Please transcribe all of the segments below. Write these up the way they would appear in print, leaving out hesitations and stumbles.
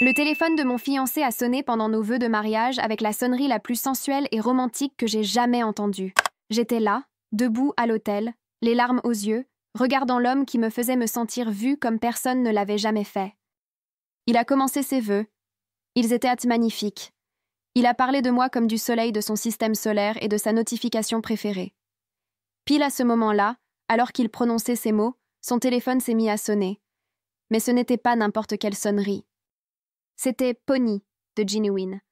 Le téléphone de mon fiancé a sonné pendant nos vœux de mariage avec la sonnerie la plus sensuelle et romantique que j'ai jamais entendue. J'étais là, debout à l'hôtel, les larmes aux yeux, regardant l'homme qui me faisait me sentir vue comme personne ne l'avait jamais fait. Il a commencé ses vœux. Ils étaient magnifiques. Il a parlé de moi comme du soleil de son système solaire et de sa notification préférée. Pile à ce moment-là, alors qu'il prononçait ces mots, son téléphone s'est mis à sonner. Mais ce n'était pas n'importe quelle sonnerie. C'était Pony de Genuine,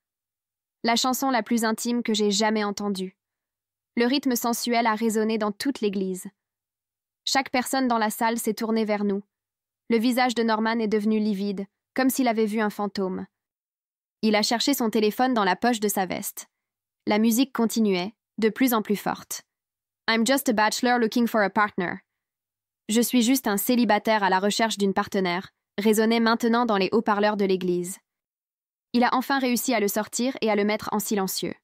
la chanson la plus intime que j'ai jamais entendue. Le rythme sensuel a résonné dans toute l'église. Chaque personne dans la salle s'est tournée vers nous. Le visage de Norman est devenu livide, comme s'il avait vu un fantôme. Il a cherché son téléphone dans la poche de sa veste. La musique continuait, de plus en plus forte. I'm just a bachelor looking for a partner. Je suis juste un célibataire à la recherche d'une partenaire, résonnait maintenant dans les haut-parleurs de l'église. Il a enfin réussi à le sortir et à le mettre en silencieux.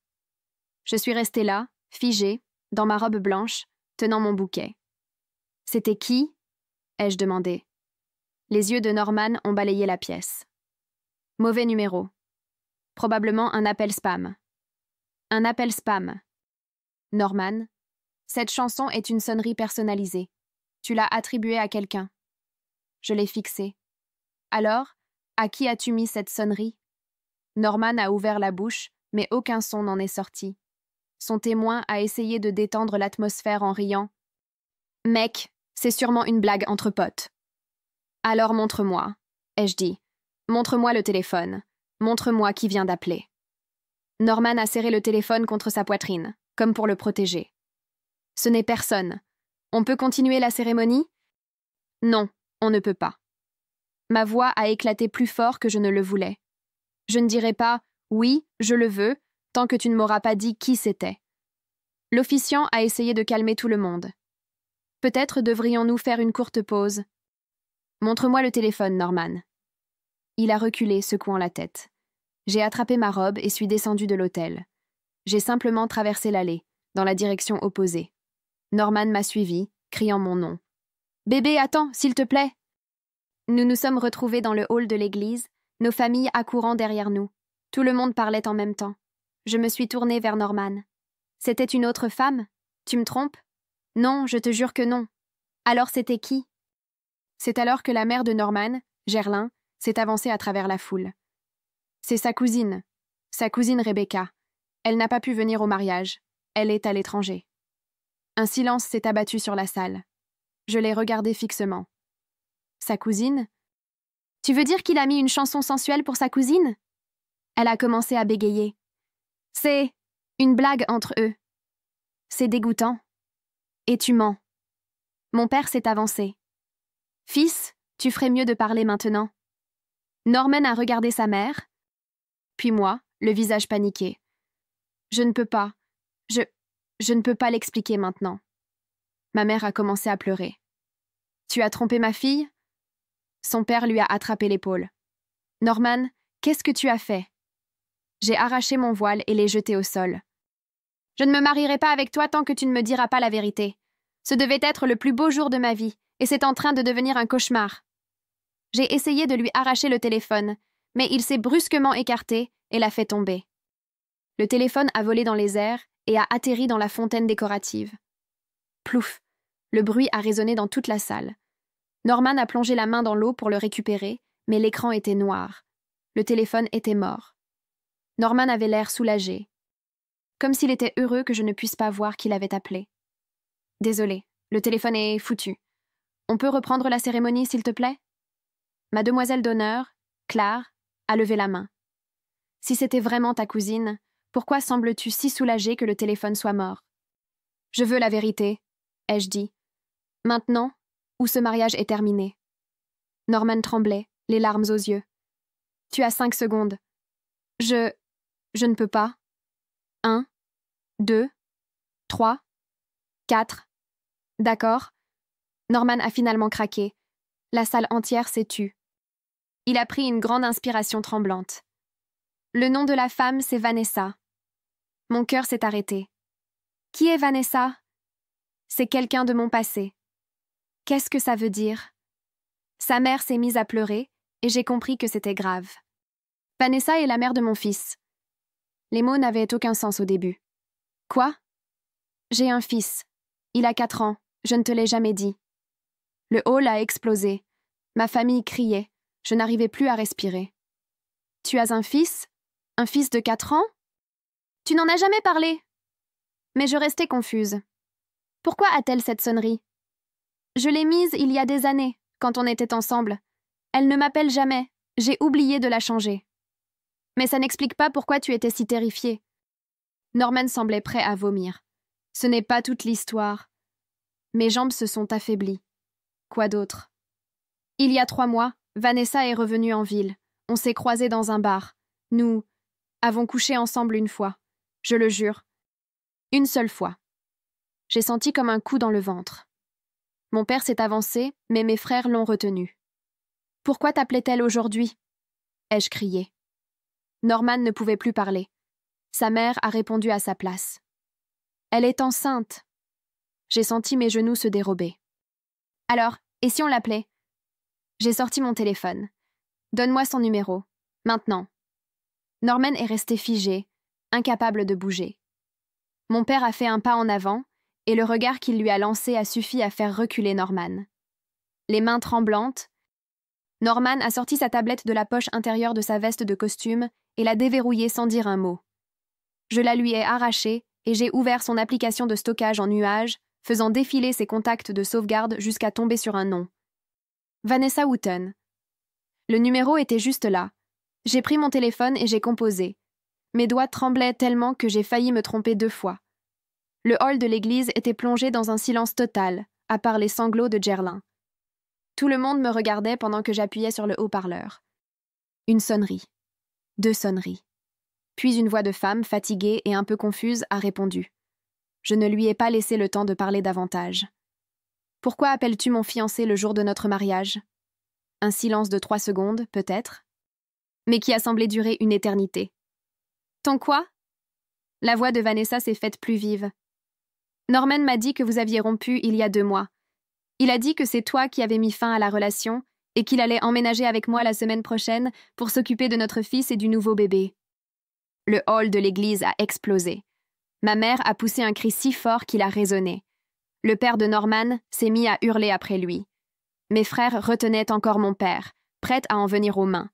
Je suis restée là, figée, dans ma robe blanche, tenant mon bouquet. « C'était qui ?» ai-je demandé. Les yeux de Norman ont balayé la pièce. « Mauvais numéro. Probablement un appel spam. »« Un appel spam. »« Norman, cette chanson est une sonnerie personnalisée. Tu l'as attribuée à quelqu'un. » Je l'ai fixée. « Alors, à qui as-tu mis cette sonnerie ?» Norman a ouvert la bouche, mais aucun son n'en est sorti. Son témoin a essayé de détendre l'atmosphère en riant. « Mec, c'est sûrement une blague entre potes. »« Alors montre-moi, » ai-je dit. « Montre-moi le téléphone. Montre-moi qui vient d'appeler. » Norman a serré le téléphone contre sa poitrine, comme pour le protéger. « Ce n'est personne. On peut continuer la cérémonie ?»« Non, on ne peut pas. » Ma voix a éclaté plus fort que je ne le voulais. Je ne dirai pas « oui, je le veux » tant que tu ne m'auras pas dit qui c'était. L'officiant a essayé de calmer tout le monde. Peut-être devrions-nous faire une courte pause. Montre-moi le téléphone, Norman. Il a reculé, secouant la tête. J'ai attrapé ma robe et suis descendue de l'hôtel. J'ai simplement traversé l'allée, dans la direction opposée. Norman m'a suivi, criant mon nom. « Bébé, attends, s'il te plaît !» Nous nous sommes retrouvés dans le hall de l'église, nos familles accourant derrière nous. Tout le monde parlait en même temps. Je me suis tournée vers Norman. « C'était une autre femme? Tu me trompes? »« Non, je te jure que non. »« Alors c'était qui ?» C'est alors que la mère de Norman, Gerlin, s'est avancée à travers la foule. C'est sa cousine Rebecca. Elle n'a pas pu venir au mariage. Elle est à l'étranger. Un silence s'est abattu sur la salle. Je l'ai regardée fixement. Sa cousine? Tu veux dire qu'il a mis une chanson sensuelle pour sa cousine? Elle a commencé à bégayer. C'est une blague entre eux. C'est dégoûtant. Et tu mens. Mon père s'est avancé. Fils, tu ferais mieux de parler maintenant. Norman a regardé sa mère, puis moi, le visage paniqué. Je ne peux pas. Je ne peux pas l'expliquer maintenant. Ma mère a commencé à pleurer. Tu as trompé ma fille? Son père lui a attrapé l'épaule. Norman, qu'est-ce que tu as fait? J'ai arraché mon voile et l'ai jeté au sol. Je ne me marierai pas avec toi tant que tu ne me diras pas la vérité. Ce devait être le plus beau jour de ma vie, et c'est en train de devenir un cauchemar. J'ai essayé de lui arracher le téléphone, mais il s'est brusquement écarté et l'a fait tomber. Le téléphone a volé dans les airs et a atterri dans la fontaine décorative. Plouf! Le bruit a résonné dans toute la salle. Norman a plongé la main dans l'eau pour le récupérer, mais l'écran était noir. Le téléphone était mort. Norman avait l'air soulagé, comme s'il était heureux que je ne puisse pas voir qui l'avait appelé. Désolé, le téléphone est foutu. On peut reprendre la cérémonie, s'il te plaît? Ma demoiselle d'honneur, Claire, a levé la main. Si c'était vraiment ta cousine, pourquoi sembles-tu si soulagée que le téléphone soit mort? Je veux la vérité, ai-je dit. Maintenant, ou ce mariage est terminé. Norman tremblait, les larmes aux yeux. Tu as 5 secondes. Je ne peux pas. 1, 2, 3, 4. D'accord. Norman a finalement craqué. La salle entière s'est tue. Il a pris une grande inspiration tremblante. Le nom de la femme, c'est Vanessa. Mon cœur s'est arrêté. Qui est Vanessa? C'est quelqu'un de mon passé. Qu'est-ce que ça veut dire? Sa mère s'est mise à pleurer et j'ai compris que c'était grave. Vanessa est la mère de mon fils. Les mots n'avaient aucun sens au début. Quoi? J'ai un fils. Il a 4 ans. Je ne te l'ai jamais dit. Le hall a explosé. Ma famille criait. Je n'arrivais plus à respirer. Tu as un fils? Un fils de 4 ans? Tu n'en as jamais parlé. Mais je restais confuse. Pourquoi a-t-elle cette sonnerie? Je l'ai mise il y a des années, quand on était ensemble. Elle ne m'appelle jamais. J'ai oublié de la changer. Mais ça n'explique pas pourquoi tu étais si terrifiée. Norman semblait prêt à vomir. Ce n'est pas toute l'histoire. Mes jambes se sont affaiblies. Quoi d'autre? Il y a 3 mois, Vanessa est revenue en ville. On s'est croisés dans un bar. Nous avons couché ensemble une fois. Je le jure. Une seule fois. J'ai senti comme un coup dans le ventre. Mon père s'est avancé, mais mes frères l'ont retenu. Pourquoi t'appelait-elle aujourd'hui? Ai-je crié. Norman ne pouvait plus parler. Sa mère a répondu à sa place. Elle est enceinte. J'ai senti mes genoux se dérober. Alors, et si on l'appelait? J'ai sorti mon téléphone. Donne-moi son numéro. Maintenant. Norman est resté figé, incapable de bouger. Mon père a fait un pas en avant, et le regard qu'il lui a lancé a suffi à faire reculer Norman. Les mains tremblantes, Norman a sorti sa tablette de la poche intérieure de sa veste de costume et l'a déverrouillée sans dire un mot. Je la lui ai arrachée et j'ai ouvert son application de stockage en nuage, faisant défiler ses contacts de sauvegarde jusqu'à tomber sur un nom. Vanessa Wooten. Le numéro était juste là. J'ai pris mon téléphone et j'ai composé. Mes doigts tremblaient tellement que j'ai failli me tromper 2 fois. Le hall de l'église était plongé dans un silence total, à part les sanglots de Gerlin. Tout le monde me regardait pendant que j'appuyais sur le haut-parleur. Une sonnerie. 2 sonneries. Puis une voix de femme, fatiguée et un peu confuse, a répondu. Je ne lui ai pas laissé le temps de parler davantage. Pourquoi appelles-tu mon fiancé le jour de notre mariage? Un silence de 3 secondes, peut-être, mais qui a semblé durer une éternité. Ton quoi? La voix de Vanessa s'est faite plus vive. Norman m'a dit que vous aviez rompu il y a 2 mois. Il a dit que c'est toi qui avais mis fin à la relation et qu'il allait emménager avec moi la semaine prochaine pour s'occuper de notre fils et du nouveau bébé. Le hall de l'église a explosé. Ma mère a poussé un cri si fort qu'il a résonné. Le père de Norman s'est mis à hurler après lui. Mes frères retenaient encore mon père, prêts à en venir aux mains.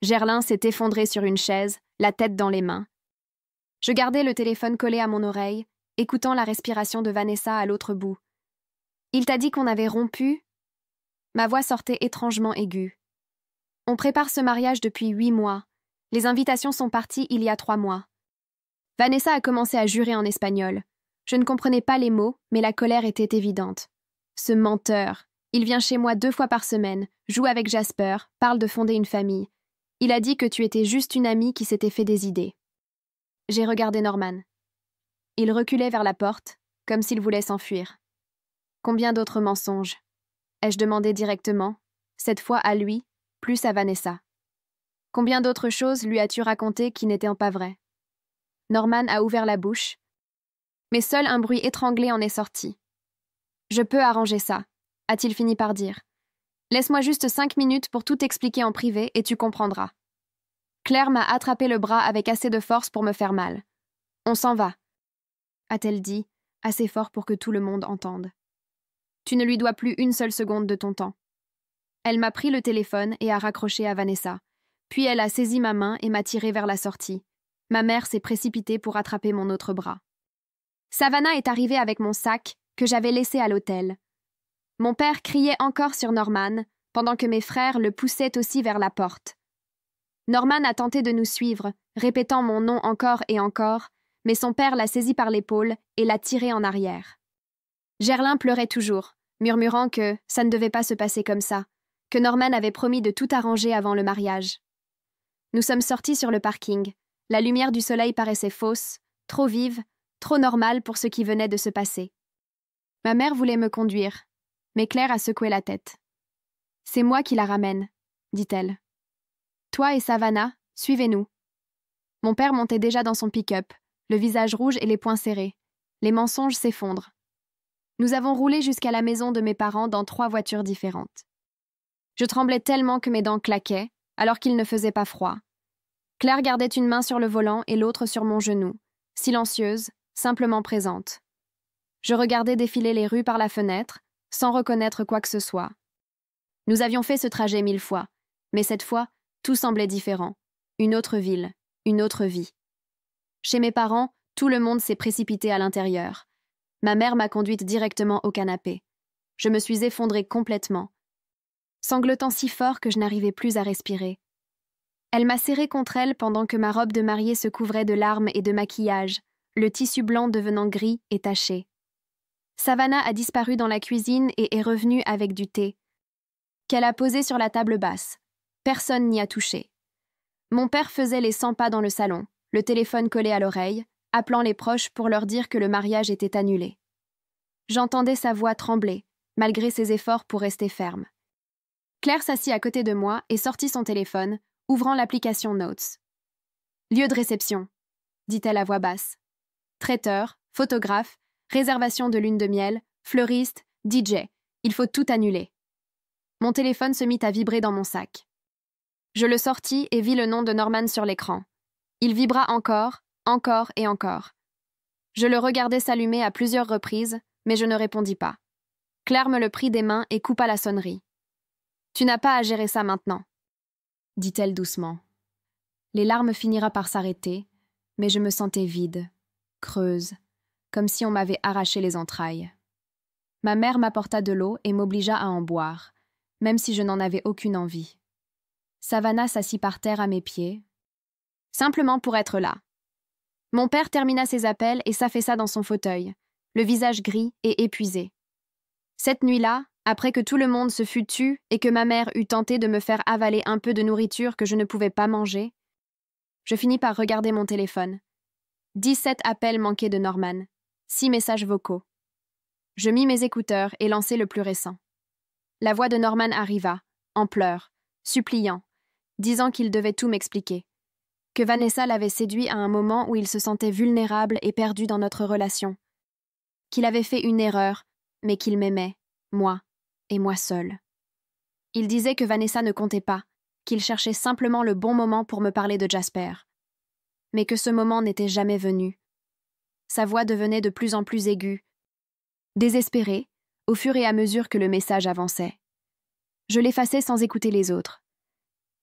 Gerlin s'est effondré sur une chaise, la tête dans les mains. Je gardais le téléphone collé à mon oreille, écoutant la respiration de Vanessa à l'autre bout. Il t'a dit qu'on avait rompu? Ma voix sortait étrangement aiguë. On prépare ce mariage depuis 8 mois. Les invitations sont parties il y a 3 mois. Vanessa a commencé à jurer en espagnol. Je ne comprenais pas les mots, mais la colère était évidente. Ce menteur. Il vient chez moi 2 fois par semaine, joue avec Jasper, parle de fonder une famille. Il a dit que tu étais juste une amie qui s'était fait des idées. J'ai regardé Norman. Il reculait vers la porte, comme s'il voulait s'enfuir. Combien d'autres mensonges? Ai-je demandé directement, cette fois à lui, plus à Vanessa. Combien d'autres choses lui as-tu racontées qui n'étaient pas vraies? Norman a ouvert la bouche, mais seul un bruit étranglé en est sorti. Je peux arranger ça, a-t-il fini par dire. Laisse-moi juste 5 minutes pour tout expliquer en privé et tu comprendras. Claire m'a attrapé le bras avec assez de force pour me faire mal. On s'en va, a-t-elle dit, assez fort pour que tout le monde entende. Tu ne lui dois plus une seule seconde de ton temps. Elle m'a pris le téléphone et a raccroché à Vanessa. Puis elle a saisi ma main et m'a tirée vers la sortie. Ma mère s'est précipitée pour attraper mon autre bras. Savannah est arrivée avec mon sac que j'avais laissé à l'hôtel. Mon père criait encore sur Norman, pendant que mes frères le poussaient aussi vers la porte. Norman a tenté de nous suivre, répétant mon nom encore et encore, mais son père l'a saisi par l'épaule et l'a tiré en arrière. Gerlin pleurait toujours, murmurant que ça ne devait pas se passer comme ça, que Norman avait promis de tout arranger avant le mariage. Nous sommes sortis sur le parking. La lumière du soleil paraissait fausse, trop vive, trop normale pour ce qui venait de se passer. Ma mère voulait me conduire, mais Claire a secoué la tête. « C'est moi qui la ramène, » dit-elle. « Toi et Savannah, suivez-nous. » Mon père montait déjà dans son pick-up, le visage rouge et les poings serrés. Les mensonges s'effondrent. Nous avons roulé jusqu'à la maison de mes parents dans 3 voitures différentes. Je tremblais tellement que mes dents claquaient, alors qu'il ne faisait pas froid. Claire gardait une main sur le volant et l'autre sur mon genou, silencieuse, simplement présente. Je regardais défiler les rues par la fenêtre, sans reconnaître quoi que ce soit. Nous avions fait ce trajet 1000 fois, mais cette fois, tout semblait différent. Une autre ville, une autre vie. Chez mes parents, tout le monde s'est précipité à l'intérieur. Ma mère m'a conduite directement au canapé. Je me suis effondrée complètement, sanglotant si fort que je n'arrivais plus à respirer. Elle m'a serrée contre elle pendant que ma robe de mariée se couvrait de larmes et de maquillage, le tissu blanc devenant gris et taché. Savannah a disparu dans la cuisine et est revenue avec du thé, qu'elle a posé sur la table basse. Personne n'y a touché. Mon père faisait les 100 pas dans le salon, le téléphone collé à l'oreille, appelant les proches pour leur dire que le mariage était annulé. J'entendais sa voix trembler, malgré ses efforts pour rester ferme. Claire s'assit à côté de moi et sortit son téléphone, ouvrant l'application Notes. « Lieu de réception », dit-elle à voix basse. « Traiteur, photographe, réservation de lune de miel, fleuriste, DJ. Il faut tout annuler. » Mon téléphone se mit à vibrer dans mon sac. Je le sortis et vis le nom de Norman sur l'écran. Il vibra encore et encore. Je le regardai s'allumer à plusieurs reprises, mais je ne répondis pas. Claire me le prit des mains et coupa la sonnerie. « Tu n'as pas à gérer ça maintenant, » dit-elle doucement. Les larmes finirent par s'arrêter, mais je me sentais vide, creuse, comme si on m'avait arraché les entrailles. Ma mère m'apporta de l'eau et m'obligea à en boire, même si je n'en avais aucune envie. Savannah s'assit par terre à mes pieds, simplement pour être là. Mon père termina ses appels et s'affaissa dans son fauteuil, le visage gris et épuisé. Cette nuit-là, après que tout le monde se fût tu et que ma mère eut tenté de me faire avaler un peu de nourriture que je ne pouvais pas manger, je finis par regarder mon téléphone. 17 appels manqués de Norman, 6 messages vocaux. Je mis mes écouteurs et lançai le plus récent. La voix de Norman arriva, en pleurs, suppliant, disant qu'il devait tout m'expliquer, que Vanessa l'avait séduit à un moment où il se sentait vulnérable et perdu dans notre relation, qu'il avait fait une erreur, mais qu'il m'aimait, moi, et moi seule. Il disait que Vanessa ne comptait pas, qu'il cherchait simplement le bon moment pour me parler de Jasper, mais que ce moment n'était jamais venu. Sa voix devenait de plus en plus aiguë, désespérée, au fur et à mesure que le message avançait. Je l'effaçais sans écouter les autres.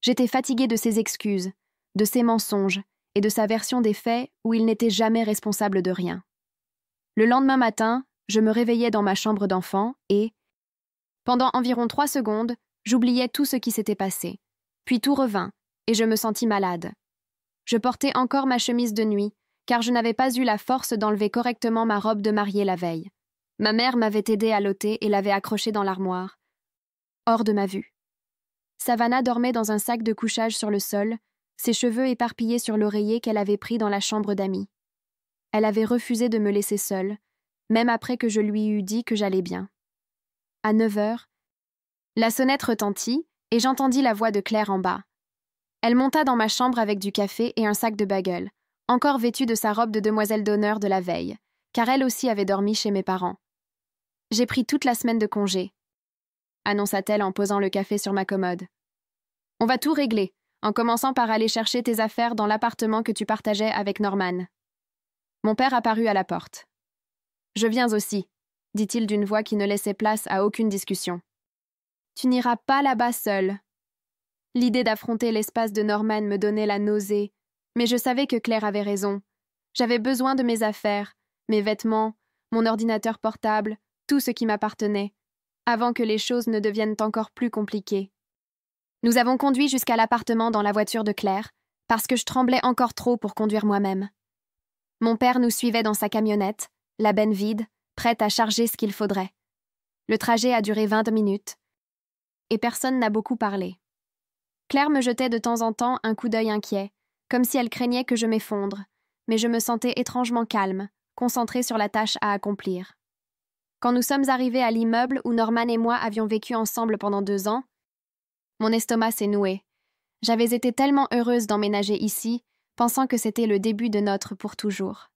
J'étais fatiguée de ses excuses, de ses mensonges et de sa version des faits où il n'était jamais responsable de rien. Le lendemain matin, je me réveillais dans ma chambre d'enfant et, pendant environ 3 secondes, j'oubliais tout ce qui s'était passé. Puis tout revint, et je me sentis malade. Je portais encore ma chemise de nuit, car je n'avais pas eu la force d'enlever correctement ma robe de mariée la veille. Ma mère m'avait aidée à l'ôter et l'avait accrochée dans l'armoire, hors de ma vue. Savannah dormait dans un sac de couchage sur le sol, ses cheveux éparpillés sur l'oreiller qu'elle avait pris dans la chambre d'amis. Elle avait refusé de me laisser seule, même après que je lui eus dit que j'allais bien. À 9 heures, la sonnette retentit et j'entendis la voix de Claire en bas. Elle monta dans ma chambre avec du café et un sac de bagels, encore vêtue de sa robe de demoiselle d'honneur de la veille, car elle aussi avait dormi chez mes parents. « J'ai pris toute la semaine de congé », annonça-t-elle en posant le café sur ma commode. « On va tout régler, en commençant par aller chercher tes affaires dans l'appartement que tu partageais avec Norman. » Mon père apparut à la porte. « Je viens aussi, » dit-il d'une voix qui ne laissait place à aucune discussion. « Tu n'iras pas là-bas seul. » L'idée d'affronter l'espace de Norman me donnait la nausée, mais je savais que Claire avait raison. J'avais besoin de mes affaires, mes vêtements, mon ordinateur portable, tout ce qui m'appartenait, avant que les choses ne deviennent encore plus compliquées. Nous avons conduit jusqu'à l'appartement dans la voiture de Claire, parce que je tremblais encore trop pour conduire moi-même. Mon père nous suivait dans sa camionnette, la benne vide, prête à charger ce qu'il faudrait. Le trajet a duré 20 minutes, et personne n'a beaucoup parlé. Claire me jetait de temps en temps un coup d'œil inquiet, comme si elle craignait que je m'effondre, mais je me sentais étrangement calme, concentrée sur la tâche à accomplir. Quand nous sommes arrivés à l'immeuble où Norman et moi avions vécu ensemble pendant 2 ans, mon estomac s'est noué. J'avais été tellement heureuse d'emménager ici, pensant que c'était le début de notre pour toujours.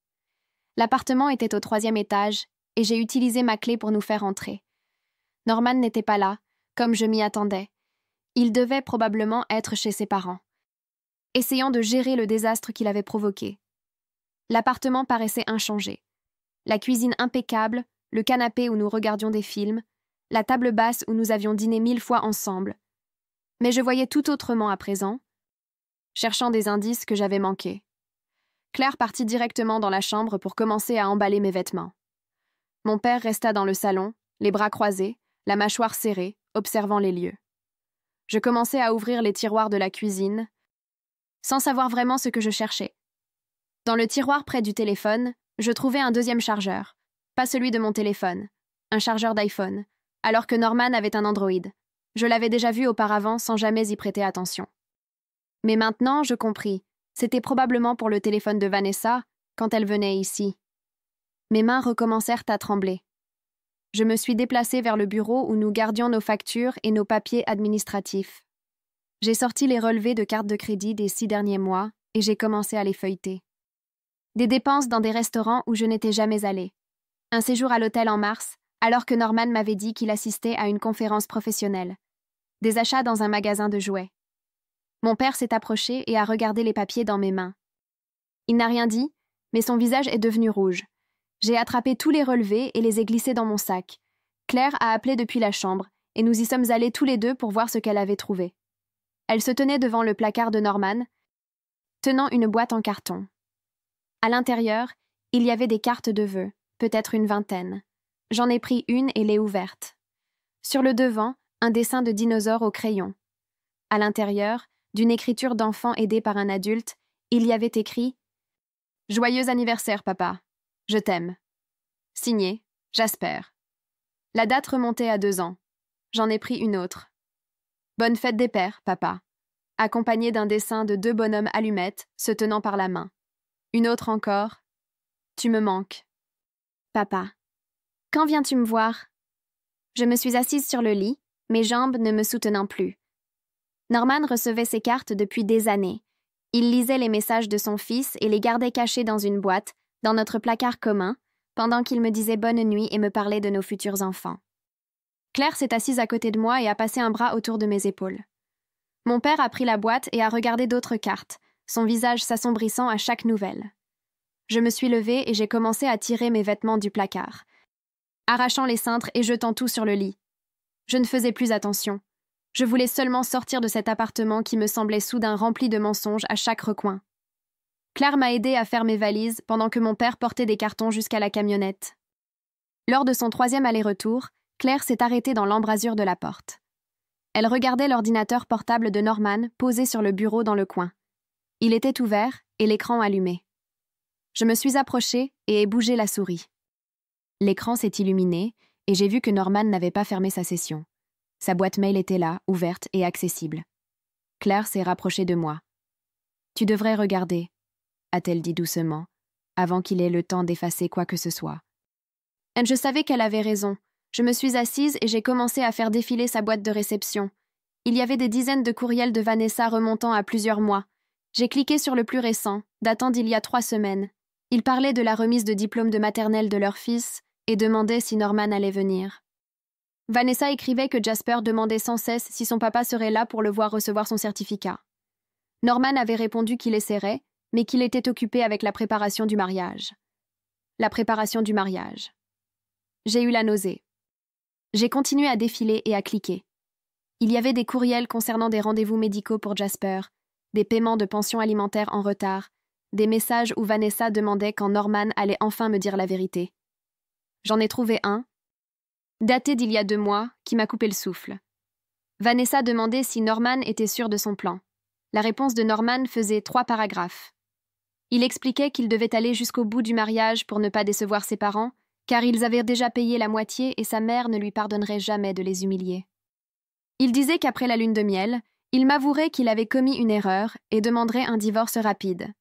L'appartement était au 3e étage, et j'ai utilisé ma clé pour nous faire entrer. Norman n'était pas là, comme je m'y attendais. Il devait probablement être chez ses parents. essayant de gérer le désastre qu'il avait provoqué. L'appartement paraissait inchangé. La cuisine impeccable, le canapé où nous regardions des films, la table basse où nous avions dîné 1000 fois ensemble. Mais je voyais tout autrement à présent, cherchant des indices que j'avais manqués. Claire partit directement dans la chambre pour commencer à emballer mes vêtements. Mon père resta dans le salon, les bras croisés, la mâchoire serrée, observant les lieux. Je commençais à ouvrir les tiroirs de la cuisine, sans savoir vraiment ce que je cherchais. Dans le tiroir près du téléphone, je trouvais un deuxième chargeur, pas celui de mon téléphone, un chargeur d'iPhone, alors que Norman avait un Android. Je l'avais déjà vu auparavant sans jamais y prêter attention. Mais maintenant, je compris. C'était probablement pour le téléphone de Vanessa quand elle venait ici. Mes mains recommencèrent à trembler. Je me suis déplacée vers le bureau où nous gardions nos factures et nos papiers administratifs. J'ai sorti les relevés de carte de crédit des 6 derniers mois et j'ai commencé à les feuilleter. Des dépenses dans des restaurants où je n'étais jamais allée. Un séjour à l'hôtel en mars, alors que Norman m'avait dit qu'il assistait à une conférence professionnelle. Des achats dans un magasin de jouets. Mon père s'est approché et a regardé les papiers dans mes mains. Il n'a rien dit, mais son visage est devenu rouge. J'ai attrapé tous les relevés et les ai glissés dans mon sac. Claire a appelé depuis la chambre, et nous y sommes allés tous les deux pour voir ce qu'elle avait trouvé. Elle se tenait devant le placard de Norman, tenant une boîte en carton. À l'intérieur, il y avait des cartes de vœux, peut-être une vingtaine. J'en ai pris une et l'ai ouverte. Sur le devant, un dessin de dinosaure au crayon. À l'intérieur, d'une écriture d'enfant aidée par un adulte, il y avait écrit « Joyeux anniversaire, papa. Je t'aime. » Signé, Jasper. La date remontait à 2 ans. J'en ai pris une autre. « Bonne fête des pères, papa. » Accompagnée d'un dessin de 2 bonhommes allumettes se tenant par la main. Une autre encore. « Tu me manques. » Papa. Quand viens-tu me voir? Je me suis assise sur le lit, mes jambes ne me soutenant plus. Norman recevait ses cartes depuis des années. Il lisait les messages de son fils et les gardait cachés dans une boîte, dans notre placard commun, pendant qu'il me disait bonne nuit et me parlait de nos futurs enfants. Claire s'est assise à côté de moi et a passé un bras autour de mes épaules. Mon père a pris la boîte et a regardé d'autres cartes, son visage s'assombrissant à chaque nouvelle. Je me suis levée et j'ai commencé à tirer mes vêtements du placard, arrachant les cintres et jetant tout sur le lit. Je ne faisais plus attention. Je voulais seulement sortir de cet appartement qui me semblait soudain rempli de mensonges à chaque recoin. Claire m'a aidée à faire mes valises pendant que mon père portait des cartons jusqu'à la camionnette. Lors de son 3e aller-retour, Claire s'est arrêtée dans l'embrasure de la porte. Elle regardait l'ordinateur portable de Norman posé sur le bureau dans le coin. Il était ouvert et l'écran allumé. Je me suis approchée et ai bougé la souris. L'écran s'est illuminé et j'ai vu que Norman n'avait pas fermé sa session. Sa boîte mail était là, ouverte et accessible. Claire s'est rapprochée de moi. « Tu devrais regarder », a-t-elle dit doucement, avant qu'il ait le temps d'effacer quoi que ce soit. Et je savais qu'elle avait raison. Je me suis assise et j'ai commencé à faire défiler sa boîte de réception. Il y avait des dizaines de courriels de Vanessa remontant à plusieurs mois. J'ai cliqué sur le plus récent, datant d'il y a 3 semaines. Il parlait de la remise de diplôme de maternelle de leur fils et demandait si Norman allait venir. Vanessa écrivait que Jasper demandait sans cesse si son papa serait là pour le voir recevoir son certificat. Norman avait répondu qu'il essaierait, mais qu'il était occupé avec la préparation du mariage. La préparation du mariage. J'ai eu la nausée. J'ai continué à défiler et à cliquer. Il y avait des courriels concernant des rendez-vous médicaux pour Jasper, des paiements de pension alimentaire en retard, des messages où Vanessa demandait quand Norman allait enfin me dire la vérité. J'en ai trouvé un, daté d'il y a 2 mois, qui m'a coupé le souffle. Vanessa demandait si Norman était sûr de son plan. La réponse de Norman faisait 3 paragraphes. Il expliquait qu'il devait aller jusqu'au bout du mariage pour ne pas décevoir ses parents, car ils avaient déjà payé la moitié et sa mère ne lui pardonnerait jamais de les humilier. Il disait qu'après la lune de miel, il m'avouerait qu'il avait commis une erreur et demanderait un divorce rapide.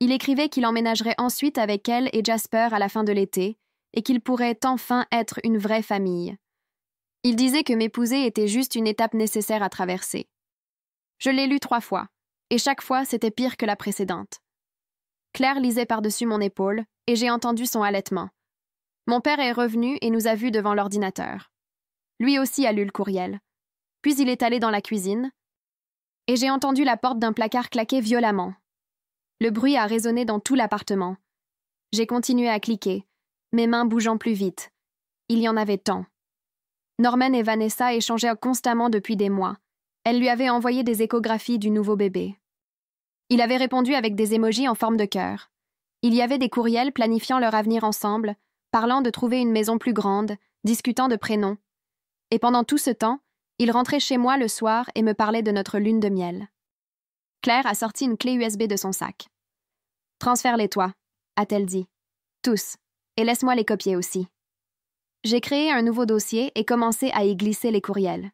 Il écrivait qu'il emménagerait ensuite avec elle et Jasper à la fin de l'été, et qu'il pourrait enfin être une vraie famille. Il disait que m'épouser était juste une étape nécessaire à traverser. Je l'ai lu 3 fois, et chaque fois c'était pire que la précédente. Claire lisait par-dessus mon épaule, et j'ai entendu son halètement. Mon père est revenu et nous a vus devant l'ordinateur. Lui aussi a lu le courriel. Puis il est allé dans la cuisine, et j'ai entendu la porte d'un placard claquer violemment. Le bruit a résonné dans tout l'appartement. J'ai continué à cliquer, mes mains bougeant plus vite. Il y en avait tant. Norman et Vanessa échangeaient constamment depuis des mois. Elle lui avait envoyé des échographies du nouveau bébé. Il avait répondu avec des émojis en forme de cœur. Il y avait des courriels planifiant leur avenir ensemble, parlant de trouver une maison plus grande, discutant de prénoms. Et pendant tout ce temps, il rentrait chez moi le soir et me parlait de notre lune de miel. Claire a sorti une clé USB de son sac. « Transfère-les toi », a-t-elle dit. « Tous. Et laisse-moi les copier aussi. » J'ai créé un nouveau dossier et commencé à y glisser les courriels.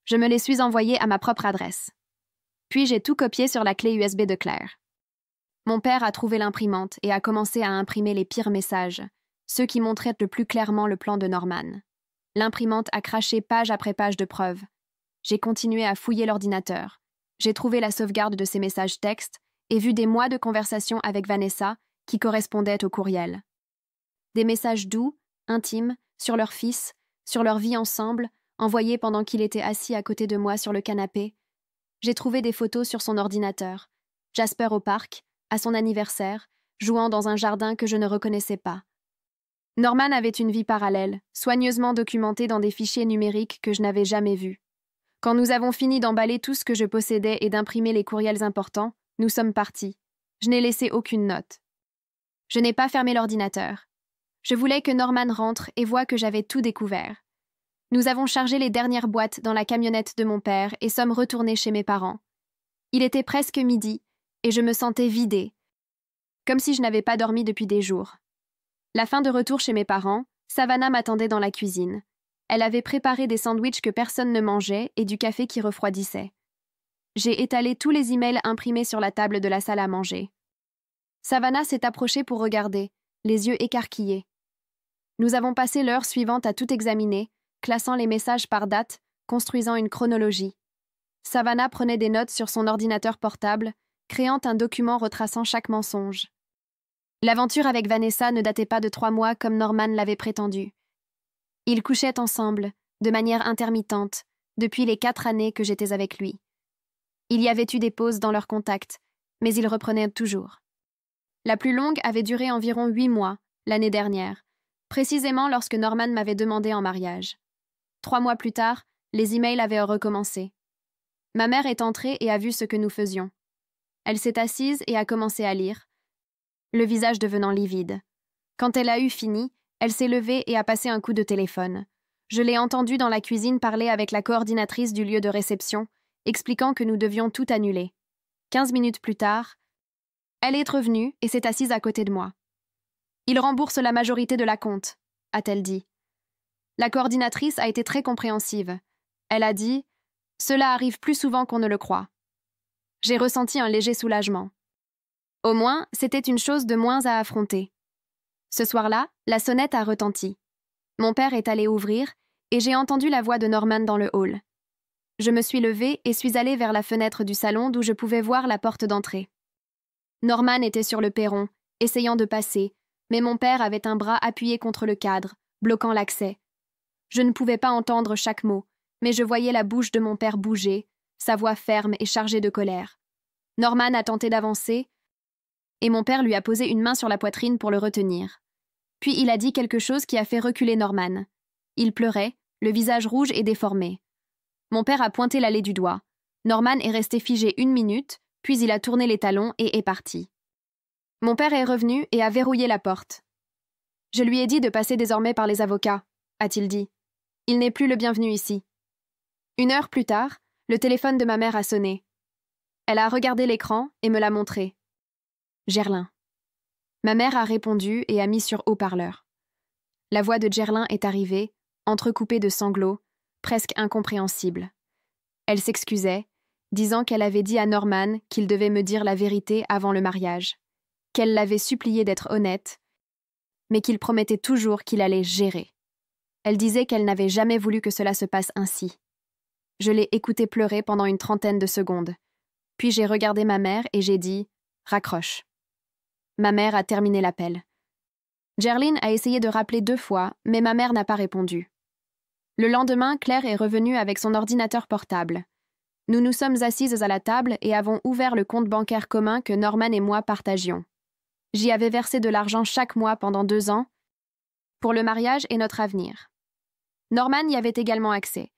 Je me les suis envoyés à ma propre adresse. Puis j'ai tout copié sur la clé USB de Claire. Mon père a trouvé l'imprimante et a commencé à imprimer les pires messages, ceux qui montraient le plus clairement le plan de Norman. L'imprimante a craché page après page de preuves. J'ai continué à fouiller l'ordinateur. J'ai trouvé la sauvegarde de ces messages textes et vu des mois de conversation avec Vanessa qui correspondaient au courriel. Des messages doux, intimes, sur leur fils, sur leur vie ensemble, envoyés pendant qu'il était assis à côté de moi sur le canapé. J'ai trouvé des photos sur son ordinateur. Jasper au parc, à son anniversaire, jouant dans un jardin que je ne reconnaissais pas. Norman avait une vie parallèle, soigneusement documentée dans des fichiers numériques que je n'avais jamais vus. Quand nous avons fini d'emballer tout ce que je possédais et d'imprimer les courriels importants, nous sommes partis. Je n'ai laissé aucune note. Je n'ai pas fermé l'ordinateur. Je voulais que Norman rentre et voie que j'avais tout découvert. Nous avons chargé les dernières boîtes dans la camionnette de mon père et sommes retournés chez mes parents. Il était presque midi et je me sentais vidée, comme si je n'avais pas dormi depuis des jours. La fin de retour chez mes parents, Savannah m'attendait dans la cuisine. Elle avait préparé des sandwichs que personne ne mangeait et du café qui refroidissait. J'ai étalé tous les emails imprimés sur la table de la salle à manger. Savannah s'est approchée pour regarder, les yeux écarquillés. Nous avons passé l'heure suivante à tout examiner, classant les messages par date, construisant une chronologie. Savannah prenait des notes sur son ordinateur portable, créant un document retraçant chaque mensonge. L'aventure avec Vanessa ne datait pas de 3 mois comme Norman l'avait prétendu. Ils couchaient ensemble, de manière intermittente, depuis les 4 années que j'étais avec lui. Il y avait eu des pauses dans leur contact, mais ils reprenaient toujours. La plus longue avait duré environ 8 mois, l'année dernière, précisément lorsque Norman m'avait demandé en mariage. 3 mois plus tard, les emails avaient recommencé. Ma mère est entrée et a vu ce que nous faisions. Elle s'est assise et a commencé à lire, le visage devenant livide. Quand elle a eu fini, elle s'est levée et a passé un coup de téléphone. Je l'ai entendue dans la cuisine parler avec la coordinatrice du lieu de réception, expliquant que nous devions tout annuler. 15 minutes plus tard, elle est revenue et s'est assise à côté de moi. « Il rembourse la majorité de la compte », a-t-elle dit. La coordinatrice a été très compréhensive. Elle a dit « Cela arrive plus souvent qu'on ne le croit ». J'ai ressenti un léger soulagement. Au moins, c'était une chose de moins à affronter. Ce soir-là, la sonnette a retenti. Mon père est allé ouvrir et j'ai entendu la voix de Norman dans le hall. Je me suis levée et suis allée vers la fenêtre du salon d'où je pouvais voir la porte d'entrée. Norman était sur le perron, essayant de passer, mais mon père avait un bras appuyé contre le cadre, bloquant l'accès. Je ne pouvais pas entendre chaque mot, mais je voyais la bouche de mon père bouger, sa voix ferme et chargée de colère. Norman a tenté d'avancer, et mon père lui a posé une main sur la poitrine pour le retenir. Puis il a dit quelque chose qui a fait reculer Norman. Il pleurait, le visage rouge et déformé. Mon père a pointé l'allée du doigt. Norman est resté figé 1 minute, puis il a tourné les talons et est parti. Mon père est revenu et a verrouillé la porte. « Je lui ai dit de passer désormais par les avocats », a-t-il dit. « Il n'est plus le bienvenu ici. » 1 heure plus tard, le téléphone de ma mère a sonné. Elle a regardé l'écran et me l'a montré. Gerlin. Ma mère a répondu et a mis sur haut-parleur. La voix de Gerlin est arrivée, entrecoupée de sanglots, presque incompréhensible. Elle s'excusait, disant qu'elle avait dit à Norman qu'il devait me dire la vérité avant le mariage, qu'elle l'avait supplié d'être honnête, mais qu'il promettait toujours qu'il allait gérer. Elle disait qu'elle n'avait jamais voulu que cela se passe ainsi. Je l'ai écoutée pleurer pendant une 30aine de secondes. Puis j'ai regardé ma mère et j'ai dit « Raccroche ». Ma mère a terminé l'appel. Gerline a essayé de rappeler 2 fois, mais ma mère n'a pas répondu. Le lendemain, Claire est revenue avec son ordinateur portable. Nous nous sommes assises à la table et avons ouvert le compte bancaire commun que Norman et moi partagions. J'y avais versé de l'argent chaque mois pendant 2 ans pour le mariage et notre avenir. Norman y avait également accès.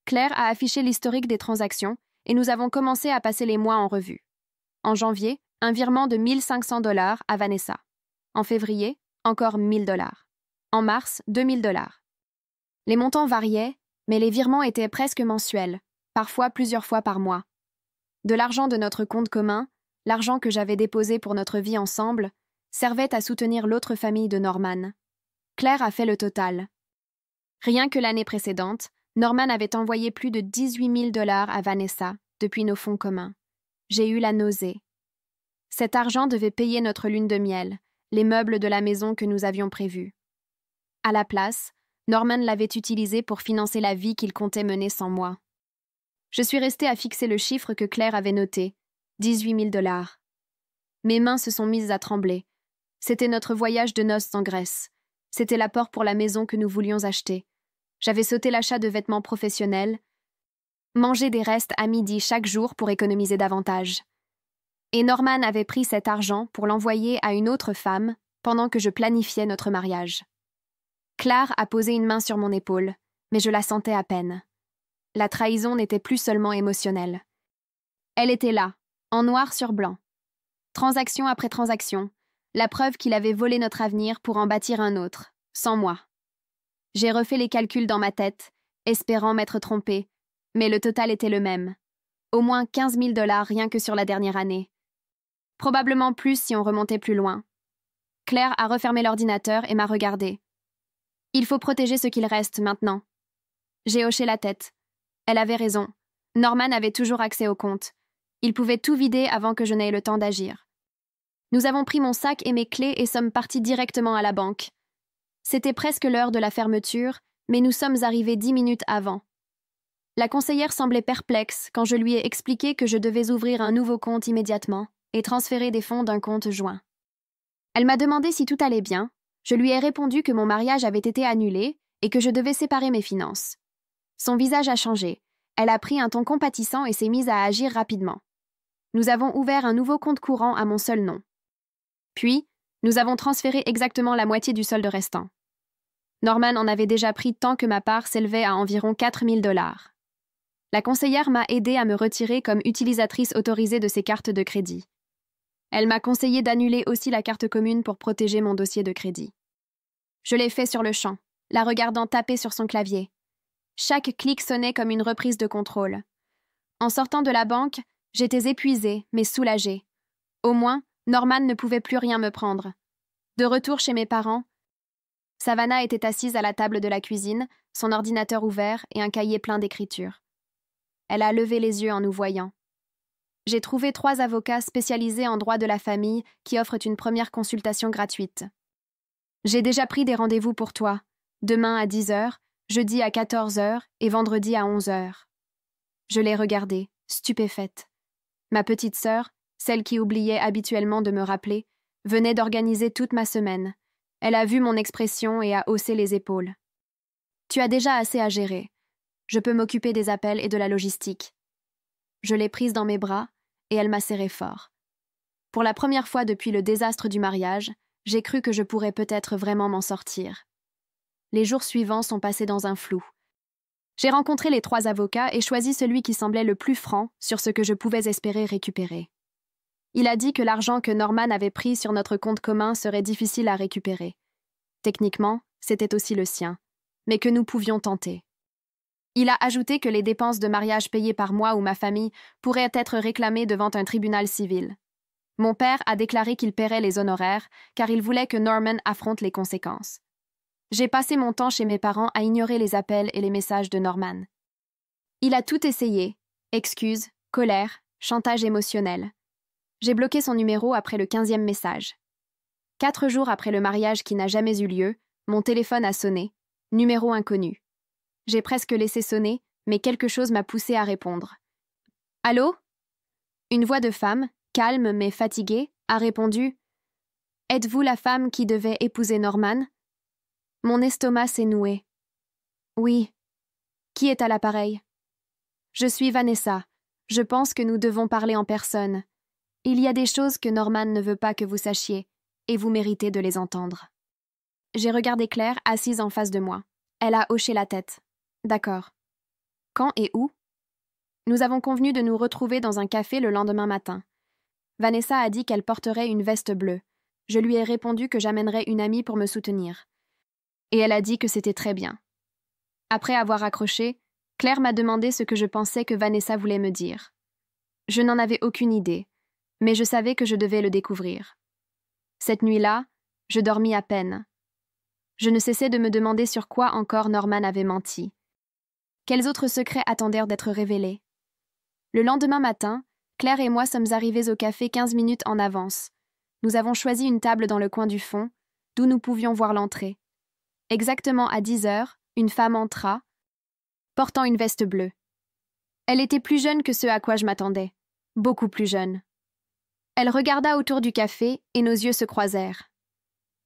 Claire a affiché l'historique des transactions et nous avons commencé à passer les mois en revue. En janvier, un virement de 1 500 $ à Vanessa. En février, encore 1 000 $. En mars, 2 000 $. Les montants variaient, mais les virements étaient presque mensuels, parfois plusieurs fois par mois. De l'argent de notre compte commun, l'argent que j'avais déposé pour notre vie ensemble, servait à soutenir l'autre famille de Norman. Claire a fait le total. Rien que l'année précédente, Norman avait envoyé plus de 18 000 $ à Vanessa depuis nos fonds communs. J'ai eu la nausée. Cet argent devait payer notre lune de miel, les meubles de la maison que nous avions prévus. À la place, Norman l'avait utilisé pour financer la vie qu'il comptait mener sans moi. Je suis restée à fixer le chiffre que Claire avait noté, 18 000 $. Mes mains se sont mises à trembler. C'était notre voyage de noces en Grèce. C'était l'apport pour la maison que nous voulions acheter. J'avais sauté l'achat de vêtements professionnels, mangé des restes à midi chaque jour pour économiser davantage. Et Norman avait pris cet argent pour l'envoyer à une autre femme pendant que je planifiais notre mariage. Claire a posé une main sur mon épaule, mais je la sentais à peine. La trahison n'était plus seulement émotionnelle. Elle était là, en noir sur blanc. Transaction après transaction, la preuve qu'il avait volé notre avenir pour en bâtir un autre, sans moi. J'ai refait les calculs dans ma tête, espérant m'être trompée, mais le total était le même. Au moins 15 000 $ rien que sur la dernière année. Probablement plus si on remontait plus loin. Claire a refermé l'ordinateur et m'a regardée. Il faut protéger ce qu'il reste maintenant. J'ai hoché la tête. Elle avait raison. Norman avait toujours accès au compte. Il pouvait tout vider avant que je n'aie le temps d'agir. Nous avons pris mon sac et mes clés et sommes partis directement à la banque. C'était presque l'heure de la fermeture, mais nous sommes arrivés 10 minutes avant. La conseillère semblait perplexe quand je lui ai expliqué que je devais ouvrir un nouveau compte immédiatement et transférer des fonds d'un compte joint. Elle m'a demandé si tout allait bien. Je lui ai répondu que mon mariage avait été annulé et que je devais séparer mes finances. Son visage a changé. Elle a pris un ton compatissant et s'est mise à agir rapidement. Nous avons ouvert un nouveau compte courant à mon seul nom. Puis, nous avons transféré exactement la moitié du solde restant. Norman en avait déjà pris tant que ma part s'élevait à environ 4 000 $. La conseillère m'a aidée à me retirer comme utilisatrice autorisée de ses cartes de crédit. Elle m'a conseillé d'annuler aussi la carte commune pour protéger mon dossier de crédit. Je l'ai fait sur le champ, la regardant taper sur son clavier. Chaque clic sonnait comme une reprise de contrôle. En sortant de la banque, j'étais épuisée, mais soulagée. Au moins, Norman ne pouvait plus rien me prendre. De retour chez mes parents, Savannah était assise à la table de la cuisine, son ordinateur ouvert et un cahier plein d'écritures. Elle a levé les yeux en nous voyant. J'ai trouvé 3 avocats spécialisés en droit de la famille qui offrent une première consultation gratuite. J'ai déjà pris des rendez-vous pour toi, demain à 10 h, jeudi à 14 h et vendredi à 11 h. Je l'ai regardée, stupéfaite. Ma petite sœur, celle qui oubliait habituellement de me rappeler, venait d'organiser toute ma semaine. Elle a vu mon expression et a haussé les épaules. Tu as déjà assez à gérer. Je peux m'occuper des appels et de la logistique. Je l'ai prise dans mes bras et elle m'a serré fort. Pour la première fois depuis le désastre du mariage, j'ai cru que je pourrais peut-être vraiment m'en sortir. Les jours suivants sont passés dans un flou. J'ai rencontré les 3 avocats et choisi celui qui semblait le plus franc sur ce que je pouvais espérer récupérer. Il a dit que l'argent que Norman avait pris sur notre compte commun serait difficile à récupérer. Techniquement, c'était aussi le sien, mais que nous pouvions tenter. Il a ajouté que les dépenses de mariage payées par moi ou ma famille pourraient être réclamées devant un tribunal civil. Mon père a déclaré qu'il paierait les honoraires car il voulait que Norman affronte les conséquences. J'ai passé mon temps chez mes parents à ignorer les appels et les messages de Norman. Il a tout essayé, excuses, colère, chantage émotionnel. J'ai bloqué son numéro après le 15e message. 4 jours après le mariage qui n'a jamais eu lieu, mon téléphone a sonné, numéro inconnu. J'ai presque laissé sonner, mais quelque chose m'a poussé à répondre. « Allô ?» Une voix de femme, calme mais fatiguée, a répondu « Êtes-vous la femme qui devait épouser Norman ?» Mon estomac s'est noué. « Oui. Qui est à l'appareil ?»« Je suis Vanessa. Je pense que nous devons parler en personne. Il y a des choses que Norman ne veut pas que vous sachiez, et vous méritez de les entendre. J'ai regardé Claire assise en face de moi. Elle a hoché la tête. D'accord. Quand et où? Nous avons convenu de nous retrouver dans un café le lendemain matin. Vanessa a dit qu'elle porterait une veste bleue. Je lui ai répondu que j'amènerais une amie pour me soutenir. Et elle a dit que c'était très bien. Après avoir accroché, Claire m'a demandé ce que je pensais que Vanessa voulait me dire. Je n'en avais aucune idée, mais je savais que je devais le découvrir. Cette nuit-là, je dormis à peine. Je ne cessais de me demander sur quoi encore Norman avait menti. Quels autres secrets attendèrent d'être révélés? Le lendemain matin, Claire et moi sommes arrivés au café 15 minutes en avance. Nous avons choisi une table dans le coin du fond, d'où nous pouvions voir l'entrée. Exactement à 10 heures, une femme entra, portant une veste bleue. Elle était plus jeune que ce à quoi je m'attendais, beaucoup plus jeune. Elle regarda autour du café et nos yeux se croisèrent.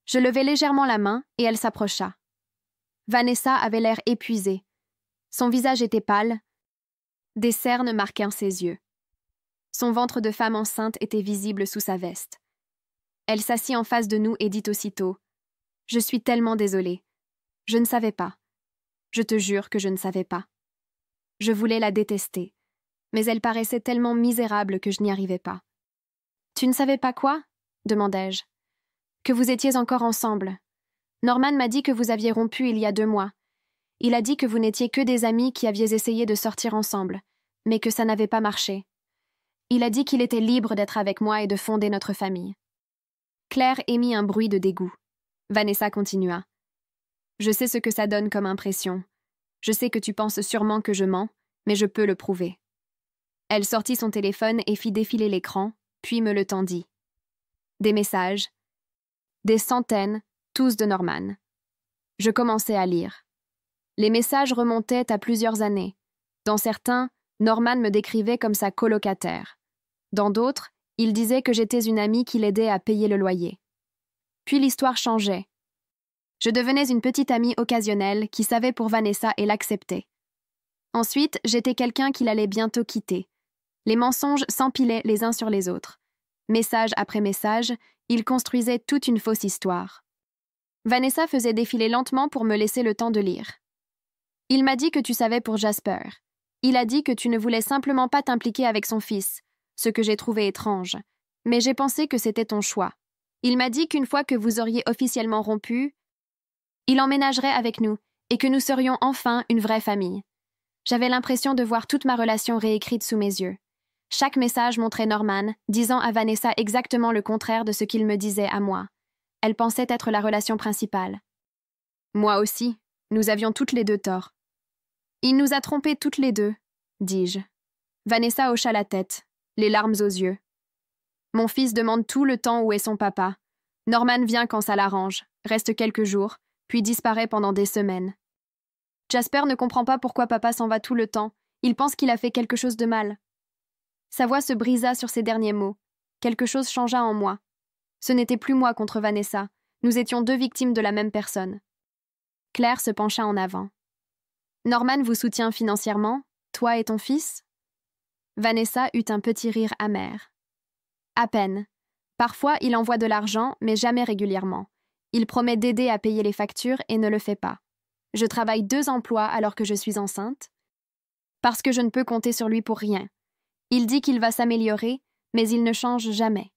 Je levai légèrement la main et elle s'approcha. Vanessa avait l'air épuisée. Son visage était pâle. Des cernes marquèrent ses yeux. Son ventre de femme enceinte était visible sous sa veste. Elle s'assit en face de nous et dit aussitôt « Je suis tellement désolée. Je ne savais pas. Je te jure que je ne savais pas. » Je voulais la détester, mais elle paraissait tellement misérable que je n'y arrivais pas. « Tu ne savais pas quoi ?» demandai-je. « Que vous étiez encore ensemble. Norman m'a dit que vous aviez rompu il y a 2 mois. Il a dit que vous n'étiez que des amis qui aviez essayé de sortir ensemble, mais que ça n'avait pas marché. Il a dit qu'il était libre d'être avec moi et de fonder notre famille. » Claire émit un bruit de dégoût. Vanessa continua. « Je sais ce que ça donne comme impression. Je sais que tu penses sûrement que je mens, mais je peux le prouver. » Elle sortit son téléphone et fit défiler l'écran, puis me le tendit. Des messages. Des centaines, tous de Norman. Je commençai à lire. Les messages remontaient à plusieurs années. Dans certains, Norman me décrivait comme sa colocataire. Dans d'autres, il disait que j'étais une amie qui l'aidait à payer le loyer. Puis l'histoire changeait. Je devenais une petite amie occasionnelle qui savait pour Vanessa et l'acceptait. Ensuite, j'étais quelqu'un qu'il allait bientôt quitter. Les mensonges s'empilaient les uns sur les autres. Message après message, il construisait toute une fausse histoire. Vanessa faisait défiler lentement pour me laisser le temps de lire. Il m'a dit que tu savais pour Jasper. Il a dit que tu ne voulais simplement pas t'impliquer avec son fils, ce que j'ai trouvé étrange. Mais j'ai pensé que c'était ton choix. Il m'a dit qu'une fois que vous auriez officiellement rompu, il emménagerait avec nous et que nous serions enfin une vraie famille. J'avais l'impression de voir toute ma relation réécrite sous mes yeux. Chaque message montrait Norman, disant à Vanessa exactement le contraire de ce qu'il me disait à moi. Elle pensait être la relation principale. Moi aussi, nous avions toutes les deux tort. Il nous a trompés toutes les deux, dis-je. Vanessa hocha la tête, les larmes aux yeux. Mon fils demande tout le temps où est son papa. Norman vient quand ça l'arrange, reste quelques jours, puis disparaît pendant des semaines. Jasper ne comprend pas pourquoi papa s'en va tout le temps. Il pense qu'il a fait quelque chose de mal. Sa voix se brisa sur ces derniers mots. Quelque chose changea en moi. Ce n'était plus moi contre Vanessa. Nous étions 2 victimes de la même personne. Claire se pencha en avant. Norman vous soutient financièrement, toi et ton fils? Vanessa eut un petit rire amer. À peine. Parfois, il envoie de l'argent, mais jamais régulièrement. Il promet d'aider à payer les factures et ne le fait pas. Je travaille 2 emplois alors que je suis enceinte. Parce que je ne peux compter sur lui pour rien. Il dit qu'il va s'améliorer, mais il ne change jamais.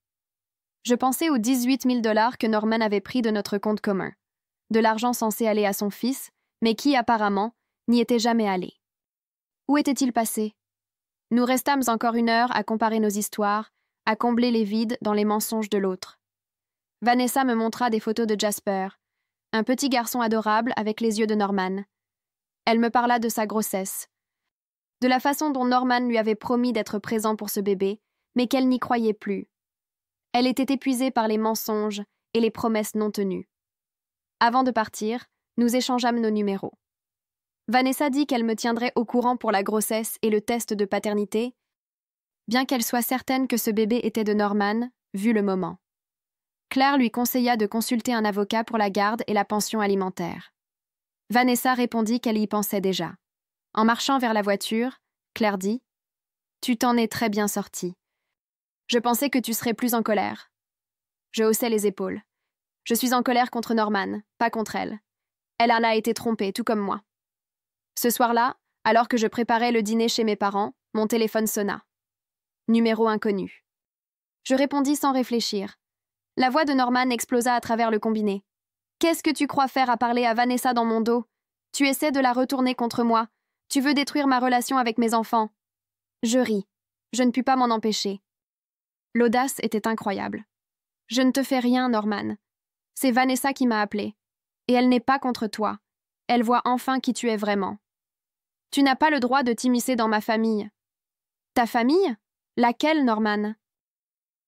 Je pensais aux 18 000 $ que Norman avait pris de notre compte commun. De l'argent censé aller à son fils, mais qui, apparemment, n'y était jamais allé. Où était-il passé? Nous restâmes encore 1 heure à comparer nos histoires, à combler les vides dans les mensonges de l'autre. Vanessa me montra des photos de Jasper, un petit garçon adorable avec les yeux de Norman. Elle me parla de sa grossesse, de la façon dont Norman lui avait promis d'être présent pour ce bébé, mais qu'elle n'y croyait plus. Elle était épuisée par les mensonges et les promesses non tenues. Avant de partir, nous échangeâmes nos numéros. Vanessa dit qu'elle me tiendrait au courant pour la grossesse et le test de paternité, bien qu'elle soit certaine que ce bébé était de Norman, vu le moment. Claire lui conseilla de consulter un avocat pour la garde et la pension alimentaire. Vanessa répondit qu'elle y pensait déjà. En marchant vers la voiture, Claire dit « Tu t'en es très bien sorti. Je pensais que tu serais plus en colère. Je haussai les épaules. Je suis en colère contre Norman, pas contre elle. Elle en a été trompée, tout comme moi. Ce soir-là, alors que je préparais le dîner chez mes parents, mon téléphone sonna. Numéro inconnu. Je répondis sans réfléchir. La voix de Norman explosa à travers le combiné. « Qu'est-ce que tu crois faire à parler à Vanessa dans mon dos? Tu essaies de la retourner contre moi. Tu veux détruire ma relation avec mes enfants. » Je ris. Je ne pus pas m'en empêcher. L'audace était incroyable. « Je ne te fais rien, Norman. C'est Vanessa qui m'a appelé. Et elle n'est pas contre toi. Elle voit enfin qui tu es vraiment. Tu n'as pas le droit de t'immiscer dans ma famille. » « Ta famille? Laquelle, Norman?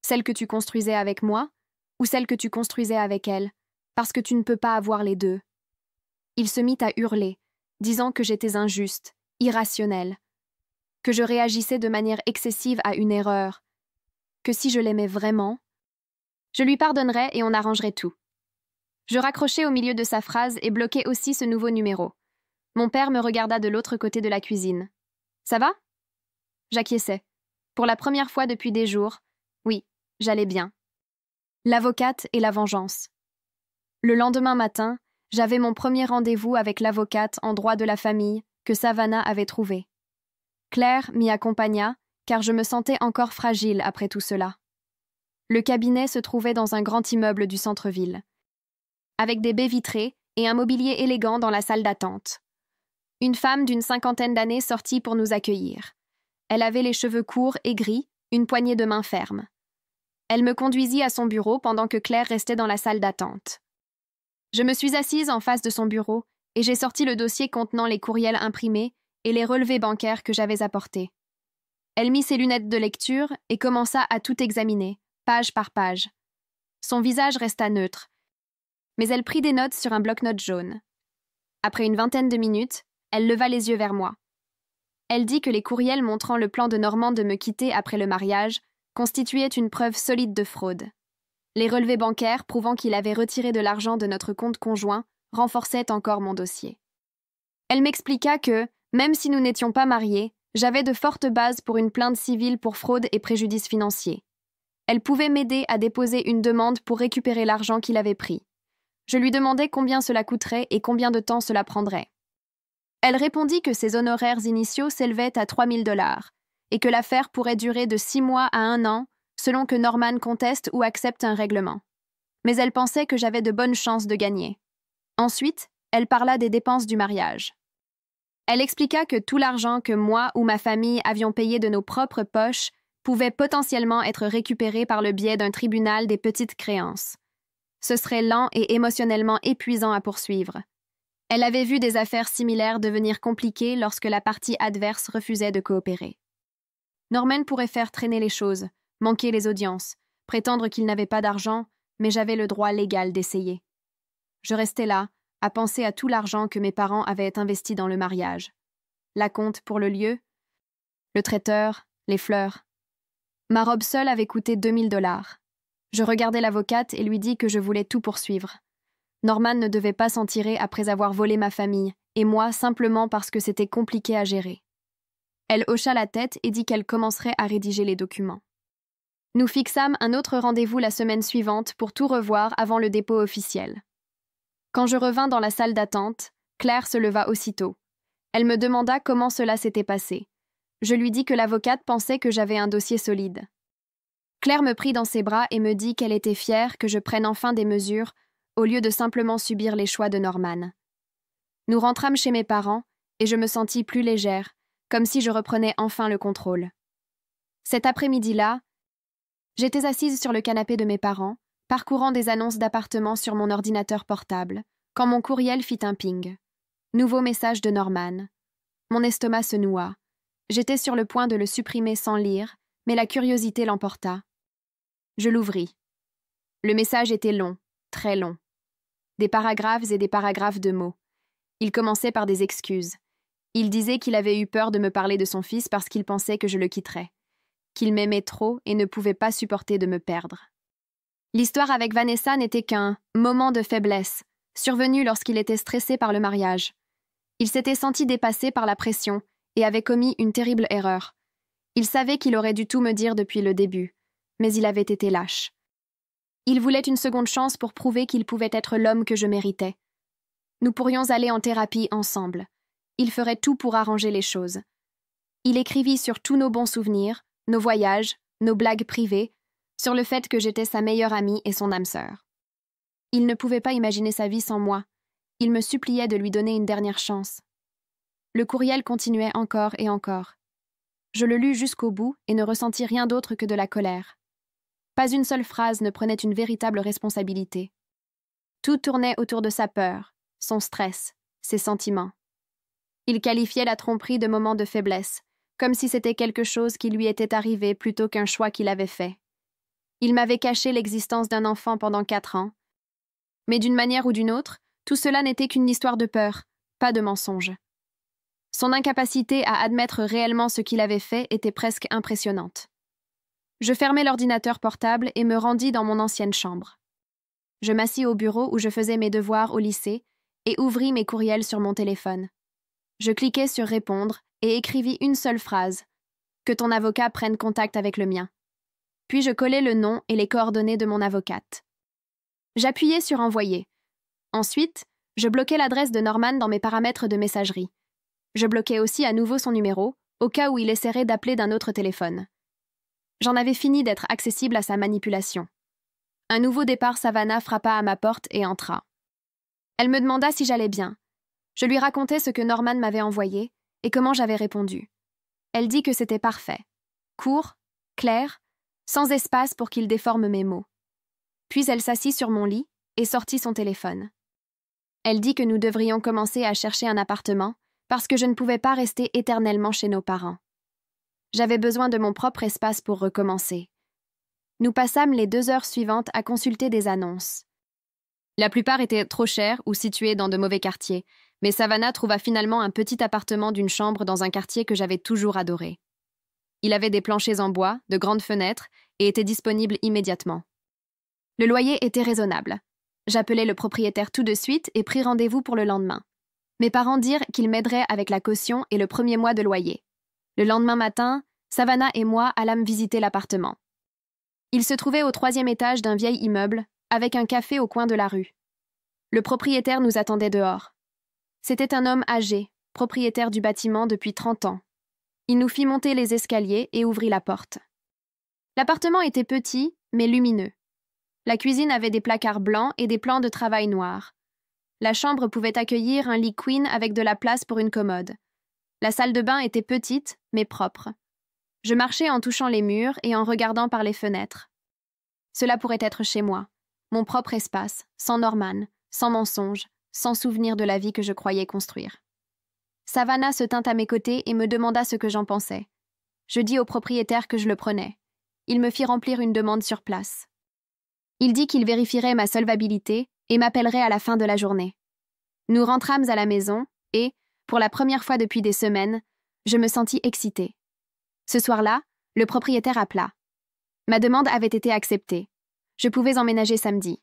Celle que tu construisais avec moi ou celle que tu construisais avec elle, parce que tu ne peux pas avoir les deux. » Il se mit à hurler, disant que j'étais injuste, irrationnelle, que je réagissais de manière excessive à une erreur, que si je l'aimais vraiment, je lui pardonnerais et on arrangerait tout. Je raccrochai au milieu de sa phrase et bloquai aussi ce nouveau numéro. Mon père me regarda de l'autre côté de la cuisine. « Ça va ?» J'acquiesçai. Pour la première fois depuis des jours, oui, j'allais bien. L'avocate et la vengeance. Le lendemain matin, j'avais mon premier rendez-vous avec l'avocate en droit de la famille que Savannah avait trouvé. Claire m'y accompagna, car je me sentais encore fragile après tout cela. Le cabinet se trouvait dans un grand immeuble du centre-ville, avec des baies vitrées et un mobilier élégant dans la salle d'attente. Une femme d'une 50aine d'années sortit pour nous accueillir. Elle avait les cheveux courts et gris, une poignée de main ferme. Elle me conduisit à son bureau pendant que Claire restait dans la salle d'attente. Je me suis assise en face de son bureau et j'ai sorti le dossier contenant les courriels imprimés et les relevés bancaires que j'avais apportés. Elle mit ses lunettes de lecture et commença à tout examiner, page par page. Son visage resta neutre, mais elle prit des notes sur un bloc-notes jaune. Après une vingtaine de minutes, elle leva les yeux vers moi. Elle dit que les courriels montrant le plan de Norman de me quitter après le mariage constituaient une preuve solide de fraude. Les relevés bancaires prouvant qu'il avait retiré de l'argent de notre compte conjoint renforçaient encore mon dossier. Elle m'expliqua que, même si nous n'étions pas mariés, j'avais de fortes bases pour une plainte civile pour fraude et préjudice financier. Elle pouvait m'aider à déposer une demande pour récupérer l'argent qu'il avait pris. Je lui demandai combien cela coûterait et combien de temps cela prendrait. Elle répondit que ses honoraires initiaux s'élevaient à 3 000 $ et que l'affaire pourrait durer de 6 mois à 1 an, selon que Norman conteste ou accepte un règlement. Mais elle pensait que j'avais de bonnes chances de gagner. Ensuite, elle parla des dépenses du mariage. Elle expliqua que tout l'argent que moi ou ma famille avions payé de nos propres poches pouvait potentiellement être récupéré par le biais d'un tribunal des petites créances. Ce serait lent et émotionnellement épuisant à poursuivre. Elle avait vu des affaires similaires devenir compliquées lorsque la partie adverse refusait de coopérer. Norman pourrait faire traîner les choses, manquer les audiences, prétendre qu'il n'avait pas d'argent, mais j'avais le droit légal d'essayer. Je restais là, à penser à tout l'argent que mes parents avaient investi dans le mariage. L'acompte pour le lieu, le traiteur, les fleurs. Ma robe seule avait coûté 2 000 $. Je regardai l'avocate et lui dis que je voulais tout poursuivre. Norman ne devait pas s'en tirer après avoir volé ma famille, et moi simplement parce que c'était compliqué à gérer. Elle hocha la tête et dit qu'elle commencerait à rédiger les documents. Nous fixâmes un autre rendez-vous la semaine suivante pour tout revoir avant le dépôt officiel. Quand je revins dans la salle d'attente, Claire se leva aussitôt. Elle me demanda comment cela s'était passé. Je lui dis que l'avocate pensait que j'avais un dossier solide. Claire me prit dans ses bras et me dit qu'elle était fière que je prenne enfin des mesures au lieu de simplement subir les choix de Norman. Nous rentrâmes chez mes parents et je me sentis plus légère, comme si je reprenais enfin le contrôle. Cet après-midi-là, j'étais assise sur le canapé de mes parents, parcourant des annonces d'appartements sur mon ordinateur portable, quand mon courriel fit un ping. Nouveau message de Norman. Mon estomac se noua. J'étais sur le point de le supprimer sans lire, mais la curiosité l'emporta. Je l'ouvris. Le message était long, très long. Des paragraphes et des paragraphes de mots. Il commençait par des excuses. Il disait qu'il avait eu peur de me parler de son fils parce qu'il pensait que je le quitterais, qu'il m'aimait trop et ne pouvait pas supporter de me perdre. L'histoire avec Vanessa n'était qu'un « moment de faiblesse », survenu lorsqu'il était stressé par le mariage. Il s'était senti dépassé par la pression et avait commis une terrible erreur. Il savait qu'il aurait dû tout me dire depuis le début, mais il avait été lâche. Il voulait une seconde chance pour prouver qu'il pouvait être l'homme que je méritais. Nous pourrions aller en thérapie ensemble. Il ferait tout pour arranger les choses. Il écrivit sur tous nos bons souvenirs, nos voyages, nos blagues privées, sur le fait que j'étais sa meilleure amie et son âme sœur. Il ne pouvait pas imaginer sa vie sans moi. Il me suppliait de lui donner une dernière chance. Le courriel continuait encore et encore. Je le lus jusqu'au bout et ne ressentis rien d'autre que de la colère. Pas une seule phrase ne prenait une véritable responsabilité. Tout tournait autour de sa peur, son stress, ses sentiments. Il qualifiait la tromperie de moment de faiblesse, comme si c'était quelque chose qui lui était arrivé plutôt qu'un choix qu'il avait fait. Il m'avait caché l'existence d'un enfant pendant 4 ans. Mais d'une manière ou d'une autre, tout cela n'était qu'une histoire de peur, pas de mensonge. Son incapacité à admettre réellement ce qu'il avait fait était presque impressionnante. Je fermai l'ordinateur portable et me rendis dans mon ancienne chambre. Je m'assis au bureau où je faisais mes devoirs au lycée et ouvris mes courriels sur mon téléphone. Je cliquai sur « Répondre » et écrivis une seule phrase : « Que ton avocat prenne contact avec le mien ». Puis je collai le nom et les coordonnées de mon avocate. J'appuyai sur « Envoyer ». Ensuite, je bloquai l'adresse de Norman dans mes paramètres de messagerie. Je bloquai aussi à nouveau son numéro, au cas où il essaierait d'appeler d'un autre téléphone. J'en avais fini d'être accessible à sa manipulation. Un nouveau départ Savannah frappa à ma porte et entra. Elle me demanda si j'allais bien. Je lui racontai ce que Norman m'avait envoyé et comment j'avais répondu. Elle dit que c'était parfait. Court, clair, sans espace pour qu'il déforme mes mots. Puis elle s'assit sur mon lit et sortit son téléphone. Elle dit que nous devrions commencer à chercher un appartement parce que je ne pouvais pas rester éternellement chez nos parents. J'avais besoin de mon propre espace pour recommencer. Nous passâmes les 2 heures suivantes à consulter des annonces. La plupart étaient trop chères ou situées dans de mauvais quartiers, mais Savannah trouva finalement un petit appartement d'une chambre dans un quartier que j'avais toujours adoré. Il avait des planchers en bois, de grandes fenêtres et était disponible immédiatement. Le loyer était raisonnable. J'appelai le propriétaire tout de suite et pris rendez-vous pour le lendemain. Mes parents dirent qu'ils m'aideraient avec la caution et le 1er mois de loyer. Le lendemain matin, Savannah et moi allâmes visiter l'appartement. Il se trouvait au 3e étage d'un vieil immeuble, avec un café au coin de la rue. Le propriétaire nous attendait dehors. C'était un homme âgé, propriétaire du bâtiment depuis 30 ans. Il nous fit monter les escaliers et ouvrit la porte. L'appartement était petit, mais lumineux. La cuisine avait des placards blancs et des plans de travail noirs. La chambre pouvait accueillir un lit queen avec de la place pour une commode. La salle de bain était petite, mais propre. Je marchais en touchant les murs et en regardant par les fenêtres. Cela pourrait être chez moi, mon propre espace, sans Norman, sans mensonge, sans souvenir de la vie que je croyais construire. Savannah se tint à mes côtés et me demanda ce que j'en pensais. Je dis au propriétaire que je le prenais. Il me fit remplir une demande sur place. Il dit qu'il vérifierait ma solvabilité et m'appellerait à la fin de la journée. Nous rentrâmes à la maison et, pour la première fois depuis des semaines, je me sentis excitée. Ce soir-là, le propriétaire appela. Ma demande avait été acceptée. Je pouvais emménager samedi.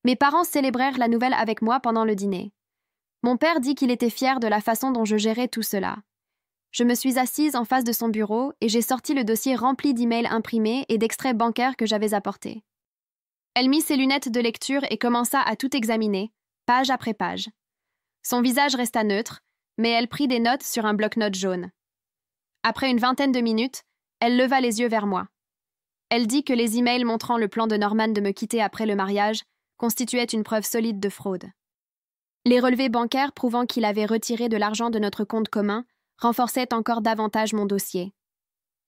Mes parents célébrèrent la nouvelle avec moi pendant le dîner. Mon père dit qu'il était fier de la façon dont je gérais tout cela. Je me suis assise en face de son bureau et j'ai sorti le dossier rempli d'emails imprimés et d'extraits bancaires que j'avais apportés. Elle mit ses lunettes de lecture et commença à tout examiner, page après page. Son visage resta neutre, mais elle prit des notes sur un bloc-notes jaune. Après une 20aine de minutes, elle leva les yeux vers moi. Elle dit que les emails montrant le plan de Norman de me quitter après le mariage constituaient une preuve solide de fraude. Les relevés bancaires prouvant qu'il avait retiré de l'argent de notre compte commun renforçaient encore davantage mon dossier.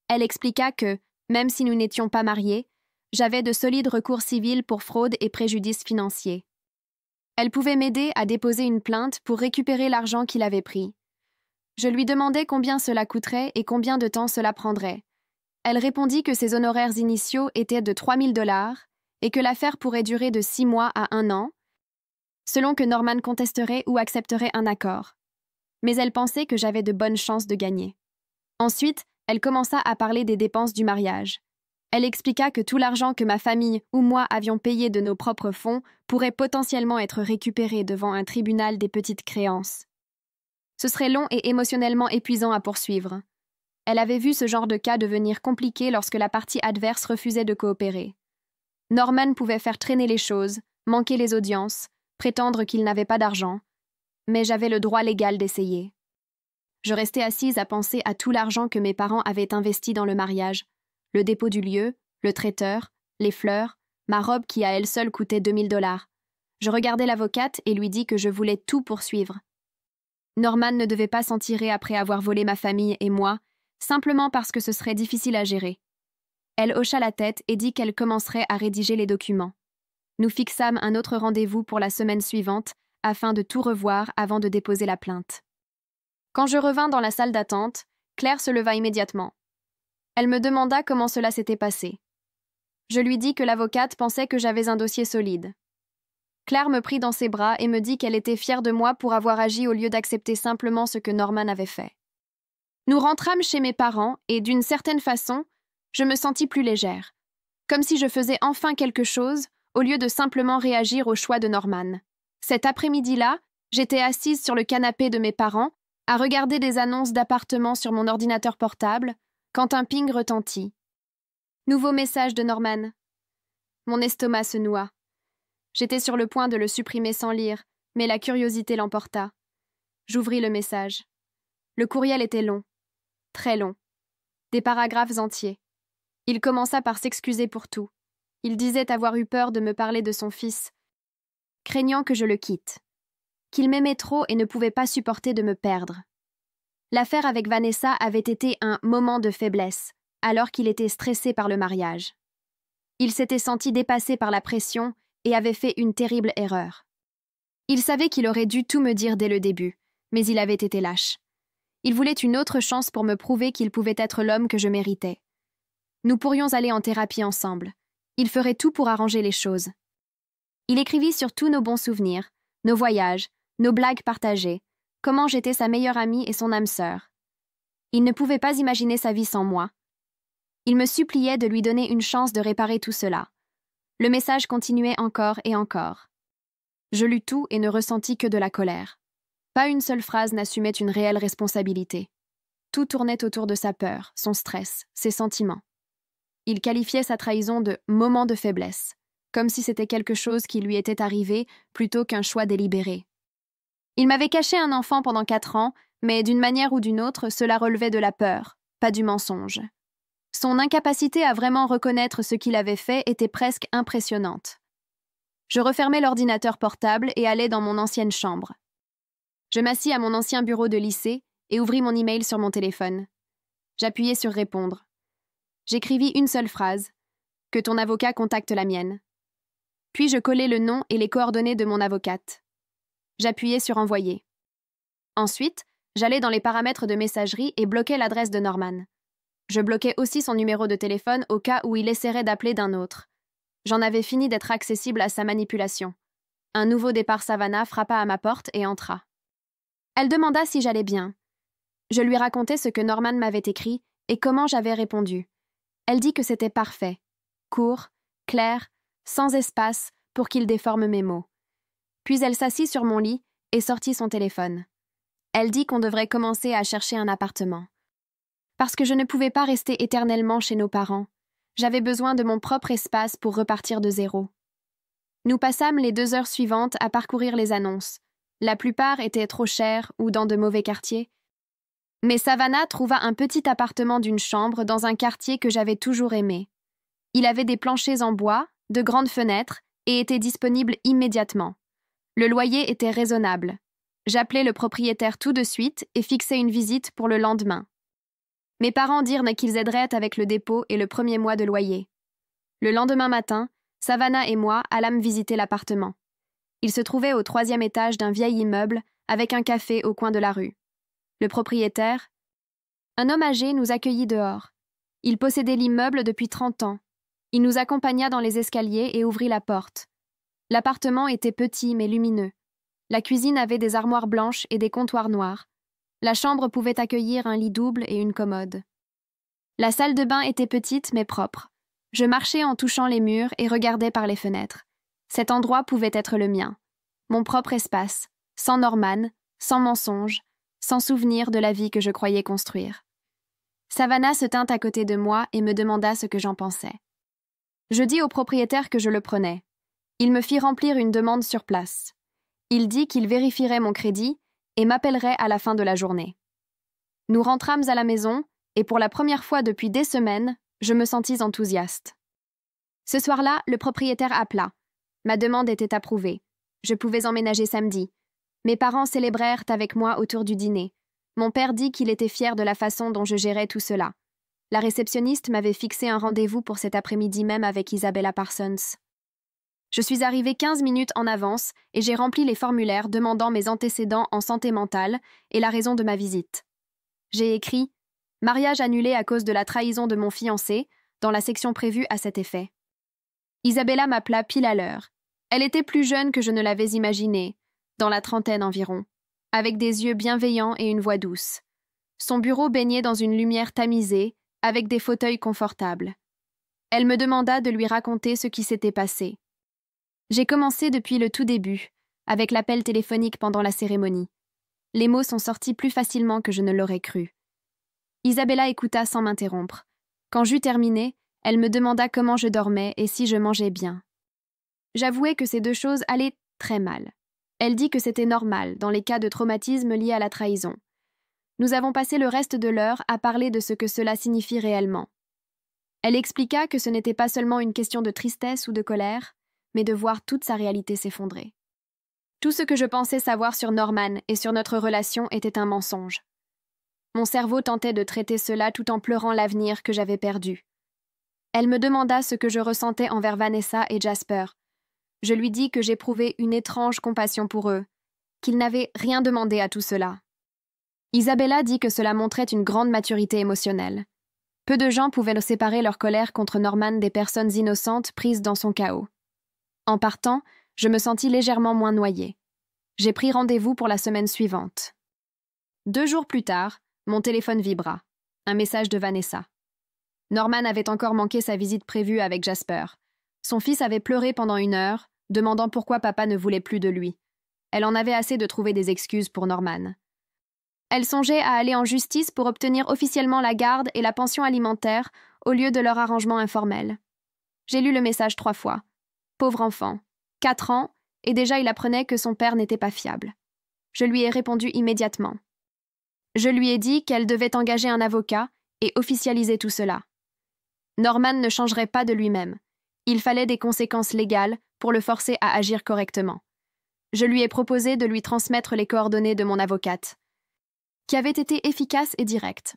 Elle expliqua que, même si nous n'étions pas mariés, j'avais de solides recours civils pour fraude et préjudice financier. Elle pouvait m'aider à déposer une plainte pour récupérer l'argent qu'il avait pris. Je lui demandai combien cela coûterait et combien de temps cela prendrait. Elle répondit que ses honoraires initiaux étaient de 3 000 $ et que l'affaire pourrait durer de 6 mois à 1 an, selon que Norman contesterait ou accepterait un accord. Mais elle pensait que j'avais de bonnes chances de gagner. Ensuite, elle commença à parler des dépenses du mariage. Elle expliqua que tout l'argent que ma famille ou moi avions payé de nos propres fonds pourrait potentiellement être récupéré devant un tribunal des petites créances. Ce serait long et émotionnellement épuisant à poursuivre. Elle avait vu ce genre de cas devenir compliqué lorsque la partie adverse refusait de coopérer. Norman pouvait faire traîner les choses, manquer les audiences, prétendre qu'il n'avait pas d'argent, mais j'avais le droit légal d'essayer. Je restais assise à penser à tout l'argent que mes parents avaient investi dans le mariage, le dépôt du lieu, le traiteur, les fleurs, ma robe qui à elle seule coûtait 2000 $. Je regardais l'avocate et lui dis que je voulais tout poursuivre. Norman ne devait pas s'en tirer après avoir volé ma famille et moi, simplement parce que ce serait difficile à gérer. Elle hocha la tête et dit qu'elle commencerait à rédiger les documents. Nous fixâmes un autre rendez-vous pour la semaine suivante, afin de tout revoir avant de déposer la plainte. Quand je revins dans la salle d'attente, Claire se leva immédiatement. Elle me demanda comment cela s'était passé. Je lui dis que l'avocate pensait que j'avais un dossier solide. Claire me prit dans ses bras et me dit qu'elle était fière de moi pour avoir agi au lieu d'accepter simplement ce que Norman avait fait. Nous rentrâmes chez mes parents et, d'une certaine façon, je me sentis plus légère, comme si je faisais enfin quelque chose au lieu de simplement réagir au choix de Norman. Cet après-midi-là, j'étais assise sur le canapé de mes parents, à regarder des annonces d'appartements sur mon ordinateur portable, quand un ping retentit. Nouveau message de Norman. Mon estomac se noua. J'étais sur le point de le supprimer sans lire, mais la curiosité l'emporta. J'ouvris le message. Le courriel était long, très long, des paragraphes entiers. Il commença par s'excuser pour tout. Il disait avoir eu peur de me parler de son fils, craignant que je le quitte, qu'il m'aimait trop et ne pouvait pas supporter de me perdre. L'affaire avec Vanessa avait été un moment de faiblesse, alors qu'il était stressé par le mariage. Il s'était senti dépassé par la pression et avait fait une terrible erreur. Il savait qu'il aurait dû tout me dire dès le début, mais il avait été lâche. Il voulait une autre chance pour me prouver qu'il pouvait être l'homme que je méritais. Nous pourrions aller en thérapie ensemble. Il ferait tout pour arranger les choses. Il écrivit sur tous nos bons souvenirs, nos voyages, nos blagues partagées, comment j'étais sa meilleure amie et son âme sœur. Il ne pouvait pas imaginer sa vie sans moi. Il me suppliait de lui donner une chance de réparer tout cela. Le message continuait encore et encore. Je lus tout et ne ressentis que de la colère. Pas une seule phrase n'assumait une réelle responsabilité. Tout tournait autour de sa peur, son stress, ses sentiments. Il qualifiait sa trahison de « moment de faiblesse », comme si c'était quelque chose qui lui était arrivé plutôt qu'un choix délibéré. Il m'avait caché un enfant pendant 4 ans, mais d'une manière ou d'une autre, cela relevait de la peur, pas du mensonge. Son incapacité à vraiment reconnaître ce qu'il avait fait était presque impressionnante. Je refermai l'ordinateur portable et allai dans mon ancienne chambre. Je m'assis à mon ancien bureau de lycée et ouvris mon email sur mon téléphone. J'appuyai sur « Répondre ». J'écrivis une seule phrase, « Que ton avocat contacte la mienne ». Puis je collai le nom et les coordonnées de mon avocate. J'appuyai sur « Envoyer ». Ensuite, j'allai dans les paramètres de messagerie et bloquai l'adresse de Norman. Je bloquai aussi son numéro de téléphone au cas où il essaierait d'appeler d'un autre. J'en avais fini d'être accessible à sa manipulation. Un nouveau départ Savannah frappa à ma porte et entra. Elle demanda si j'allais bien. Je lui racontai ce que Norman m'avait écrit et comment j'avais répondu. Elle dit que c'était parfait, court, clair, sans espace pour qu'il déforme mes mots. Puis elle s'assit sur mon lit et sortit son téléphone. Elle dit qu'on devrait commencer à chercher un appartement. Parce que je ne pouvais pas rester éternellement chez nos parents. J'avais besoin de mon propre espace pour repartir de zéro. Nous passâmes les 2 heures suivantes à parcourir les annonces. La plupart étaient trop chères ou dans de mauvais quartiers. Mais Savannah trouva un petit appartement d'une chambre dans un quartier que j'avais toujours aimé. Il avait des planchers en bois, de grandes fenêtres et était disponible immédiatement. Le loyer était raisonnable. J'appelai le propriétaire tout de suite et fixai une visite pour le lendemain. Mes parents dirent qu'ils aideraient avec le dépôt et le 1er mois de loyer. Le lendemain matin, Savannah et moi allâmes visiter l'appartement. Il se trouvait au 3e étage d'un vieil immeuble avec un café au coin de la rue. Le propriétaire, un homme âgé, nous accueillit dehors. Il possédait l'immeuble depuis 30 ans. Il nous accompagna dans les escaliers et ouvrit la porte. L'appartement était petit mais lumineux. La cuisine avait des armoires blanches et des comptoirs noirs. La chambre pouvait accueillir un lit double et une commode. La salle de bain était petite mais propre. Je marchais en touchant les murs et regardais par les fenêtres. Cet endroit pouvait être le mien. Mon propre espace, sans Norman, sans mensonge, sans souvenir de la vie que je croyais construire. Savannah se tint à côté de moi et me demanda ce que j'en pensais. Je dis au propriétaire que je le prenais. Il me fit remplir une demande sur place. Il dit qu'il vérifierait mon crédit et m'appellerait à la fin de la journée. Nous rentrâmes à la maison et pour la première fois depuis des semaines, je me sentis enthousiaste. Ce soir-là, le propriétaire appela. Ma demande était approuvée. Je pouvais emménager samedi. Mes parents célébrèrent avec moi autour du dîner. Mon père dit qu'il était fier de la façon dont je gérais tout cela. La réceptionniste m'avait fixé un rendez-vous pour cet après-midi même avec Isabella Parsons. Je suis arrivée 15 minutes en avance et j'ai rempli les formulaires demandant mes antécédents en santé mentale et la raison de ma visite. J'ai écrit « Mariage annulé à cause de la trahison de mon fiancé » dans la section prévue à cet effet. Isabella m'appela pile à l'heure. Elle était plus jeune que je ne l'avais imaginé, dans la trentaine environ, avec des yeux bienveillants et une voix douce. Son bureau baignait dans une lumière tamisée, avec des fauteuils confortables. Elle me demanda de lui raconter ce qui s'était passé. J'ai commencé depuis le tout début, avec l'appel téléphonique pendant la cérémonie. Les mots sont sortis plus facilement que je ne l'aurais cru. Isabella écouta sans m'interrompre. Quand j'eus terminé, elle me demanda comment je dormais et si je mangeais bien. J'avouai que ces deux choses allaient très mal. Elle dit que c'était normal dans les cas de traumatisme liés à la trahison. Nous avons passé le reste de l'heure à parler de ce que cela signifie réellement. Elle expliqua que ce n'était pas seulement une question de tristesse ou de colère, mais de voir toute sa réalité s'effondrer. Tout ce que je pensais savoir sur Norman et sur notre relation était un mensonge. Mon cerveau tentait de traiter cela tout en pleurant l'avenir que j'avais perdu. Elle me demanda ce que je ressentais envers Vanessa et Jasper. Je lui dis que j'éprouvais une étrange compassion pour eux, qu'ils n'avaient rien demandé à tout cela. Isabella dit que cela montrait une grande maturité émotionnelle. Peu de gens pouvaient séparer leur colère contre Norman des personnes innocentes prises dans son chaos. En partant, je me sentis légèrement moins noyée. J'ai pris rendez-vous pour la semaine suivante. 2 jours plus tard, mon téléphone vibra. Un message de Vanessa. Norman avait encore manqué sa visite prévue avec Jasper. Son fils avait pleuré pendant 1 heure, demandant pourquoi papa ne voulait plus de lui. Elle en avait assez de trouver des excuses pour Norman. Elle songeait à aller en justice pour obtenir officiellement la garde et la pension alimentaire au lieu de leur arrangement informel. J'ai lu le message 3 fois. Pauvre enfant. 4 ans, et déjà il apprenait que son père n'était pas fiable. Je lui ai répondu immédiatement. Je lui ai dit qu'elle devait engager un avocat et officialiser tout cela. Norman ne changerait pas de lui-même. Il fallait des conséquences légales pour le forcer à agir correctement. Je lui ai proposé de lui transmettre les coordonnées de mon avocate, qui avait été efficace et directe.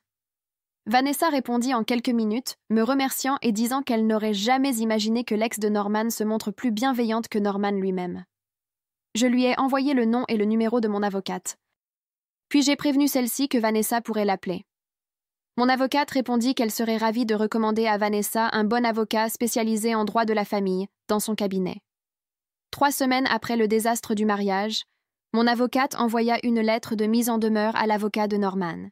Vanessa répondit en quelques minutes, me remerciant et disant qu'elle n'aurait jamais imaginé que l'ex de Norman se montre plus bienveillante que Norman lui-même. Je lui ai envoyé le nom et le numéro de mon avocate. Puis j'ai prévenu celle-ci que Vanessa pourrait l'appeler. Mon avocate répondit qu'elle serait ravie de recommander à Vanessa un bon avocat spécialisé en droit de la famille dans son cabinet. 3 semaines après le désastre du mariage, mon avocate envoya une lettre de mise en demeure à l'avocat de Norman.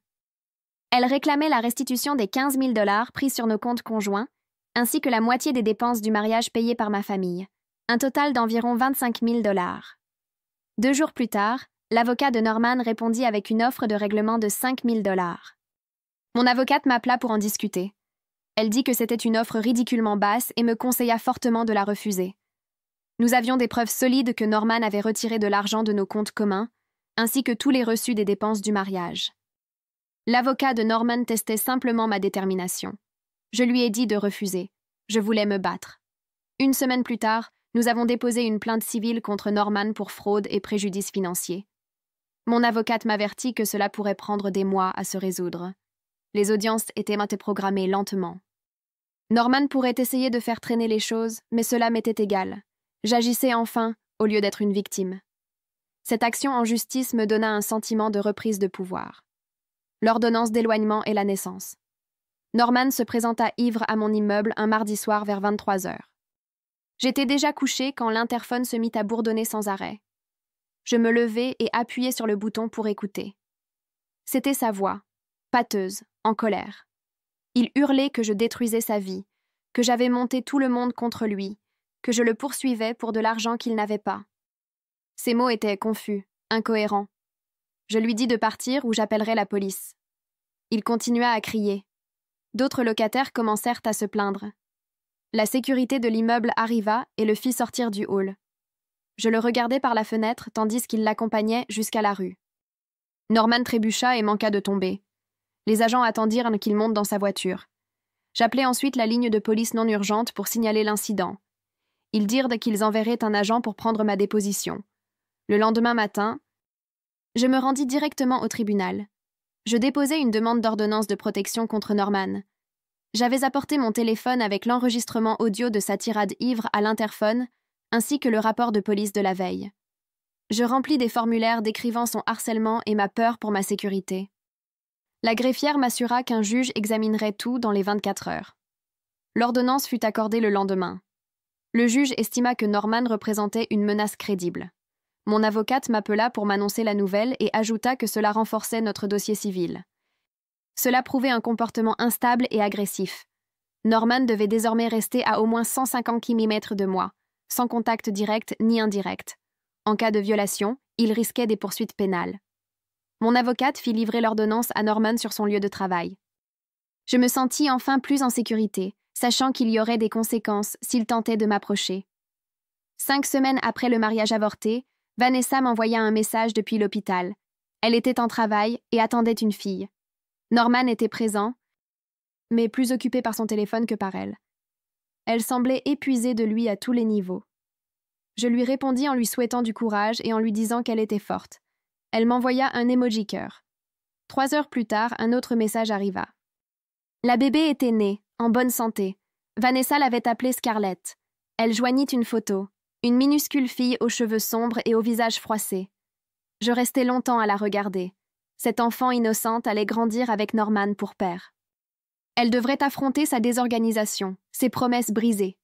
Elle réclamait la restitution des 15 000 $ pris sur nos comptes conjoints, ainsi que la moitié des dépenses du mariage payées par ma famille, un total d'environ 25 000 $. 2 jours plus tard, l'avocat de Norman répondit avec une offre de règlement de 5 000 $. Mon avocate m'appela pour en discuter. Elle dit que c'était une offre ridiculement basse et me conseilla fortement de la refuser. Nous avions des preuves solides que Norman avait retiré de l'argent de nos comptes communs, ainsi que tous les reçus des dépenses du mariage. L'avocat de Norman testait simplement ma détermination. Je lui ai dit de refuser. Je voulais me battre. 1 semaine plus tard, nous avons déposé une plainte civile contre Norman pour fraude et préjudice financier. Mon avocate m'avertit que cela pourrait prendre des mois à se résoudre. Les audiences étaient programmées lentement. Norman pourrait essayer de faire traîner les choses, mais cela m'était égal. J'agissais enfin, au lieu d'être une victime. Cette action en justice me donna un sentiment de reprise de pouvoir. L'ordonnance d'éloignement et la naissance. Norman se présenta ivre à mon immeuble un mardi soir vers 23 heures. J'étais déjà couchée quand l'interphone se mit à bourdonner sans arrêt. Je me levai et appuyai sur le bouton pour écouter. C'était sa voix, pâteuse, en colère. Il hurlait que je détruisais sa vie, que j'avais monté tout le monde contre lui, que je le poursuivais pour de l'argent qu'il n'avait pas. Ces mots étaient confus, incohérents. Je lui dis de partir ou j'appellerais la police. Il continua à crier. D'autres locataires commencèrent à se plaindre. La sécurité de l'immeuble arriva et le fit sortir du hall. Je le regardais par la fenêtre tandis qu'il l'accompagnait jusqu'à la rue. Norman trébucha et manqua de tomber. Les agents attendirent qu'il monte dans sa voiture. J'appelai ensuite la ligne de police non urgente pour signaler l'incident. Ils dirent qu'ils enverraient un agent pour prendre ma déposition. Le lendemain matin, je me rendis directement au tribunal. Je déposai une demande d'ordonnance de protection contre Norman. J'avais apporté mon téléphone avec l'enregistrement audio de sa tirade ivre à l'interphone, ainsi que le rapport de police de la veille. Je remplis des formulaires décrivant son harcèlement et ma peur pour ma sécurité. La greffière m'assura qu'un juge examinerait tout dans les 24 heures. L'ordonnance fut accordée le lendemain. Le juge estima que Norman représentait une menace crédible. Mon avocate m'appela pour m'annoncer la nouvelle et ajouta que cela renforçait notre dossier civil. Cela prouvait un comportement instable et agressif. Norman devait désormais rester à au moins 150 km de moi, sans contact direct ni indirect. En cas de violation, il risquait des poursuites pénales. Mon avocate fit livrer l'ordonnance à Norman sur son lieu de travail. Je me sentis enfin plus en sécurité, sachant qu'il y aurait des conséquences s'il tentait de m'approcher. 5 semaines après le mariage avorté, Vanessa m'envoya un message depuis l'hôpital. Elle était en travail et attendait une fille. Norman était présent, mais plus occupé par son téléphone que par elle. Elle semblait épuisée de lui à tous les niveaux. Je lui répondis en lui souhaitant du courage et en lui disant qu'elle était forte. Elle m'envoya un emoji cœur. 3 heures plus tard, un autre message arriva. La bébé était née, en bonne santé. Vanessa l'avait appelée Scarlett. Elle joignit une photo. Une minuscule fille aux cheveux sombres et au visage froissé. Je restai longtemps à la regarder. Cette enfant innocente allait grandir avec Norman pour père. Elle devrait affronter sa désorganisation, ses promesses brisées.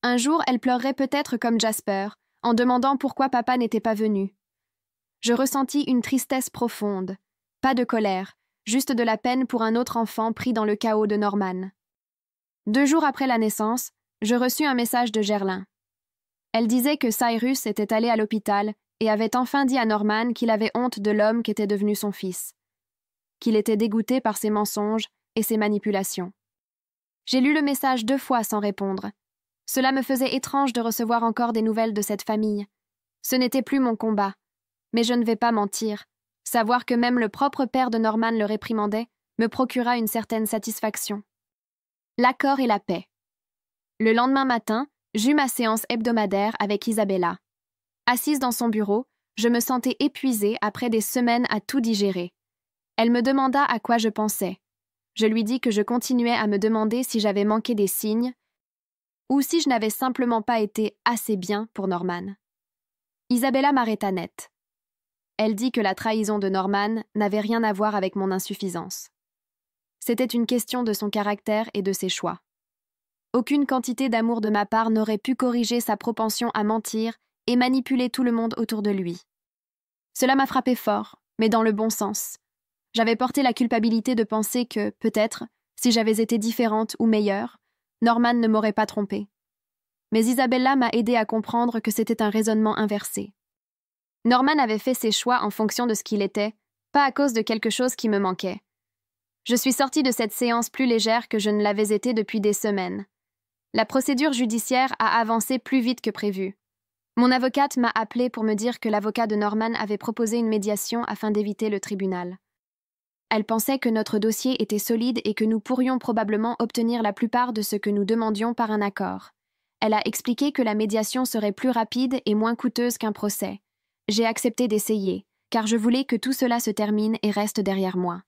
Un jour, elle pleurerait peut-être comme Jasper, en demandant pourquoi papa n'était pas venu. Je ressentis une tristesse profonde. Pas de colère, juste de la peine pour un autre enfant pris dans le chaos de Norman. 2 jours après la naissance, je reçus un message de Gerlin. Elle disait que Cyrus était allé à l'hôpital et avait enfin dit à Norman qu'il avait honte de l'homme qu'était devenu son fils, qu'il était dégoûté par ses mensonges et ses manipulations. J'ai lu le message 2 fois sans répondre. Cela me faisait étrange de recevoir encore des nouvelles de cette famille. Ce n'était plus mon combat, mais je ne vais pas mentir. Savoir que même le propre père de Norman le réprimandait me procura une certaine satisfaction. L'accord et la paix. Le lendemain matin, j'eus ma séance hebdomadaire avec Isabella. Assise dans son bureau, je me sentais épuisée après des semaines à tout digérer. Elle me demanda à quoi je pensais. Je lui dis que je continuais à me demander si j'avais manqué des signes ou si je n'avais simplement pas été assez bien pour Norman. Isabella m'arrêta net. Elle dit que la trahison de Norman n'avait rien à voir avec mon insuffisance. C'était une question de son caractère et de ses choix. Aucune quantité d'amour de ma part n'aurait pu corriger sa propension à mentir et manipuler tout le monde autour de lui. Cela m'a frappé fort, mais dans le bon sens. J'avais porté la culpabilité de penser que, peut-être, si j'avais été différente ou meilleure, Norman ne m'aurait pas trompée. Mais Isabella m'a aidé à comprendre que c'était un raisonnement inversé. Norman avait fait ses choix en fonction de ce qu'il était, pas à cause de quelque chose qui me manquait. Je suis sortie de cette séance plus légère que je ne l'avais été depuis des semaines. La procédure judiciaire a avancé plus vite que prévu. Mon avocate m'a appelée pour me dire que l'avocat de Norman avait proposé une médiation afin d'éviter le tribunal. Elle pensait que notre dossier était solide et que nous pourrions probablement obtenir la plupart de ce que nous demandions par un accord. Elle a expliqué que la médiation serait plus rapide et moins coûteuse qu'un procès. J'ai accepté d'essayer, car je voulais que tout cela se termine et reste derrière moi.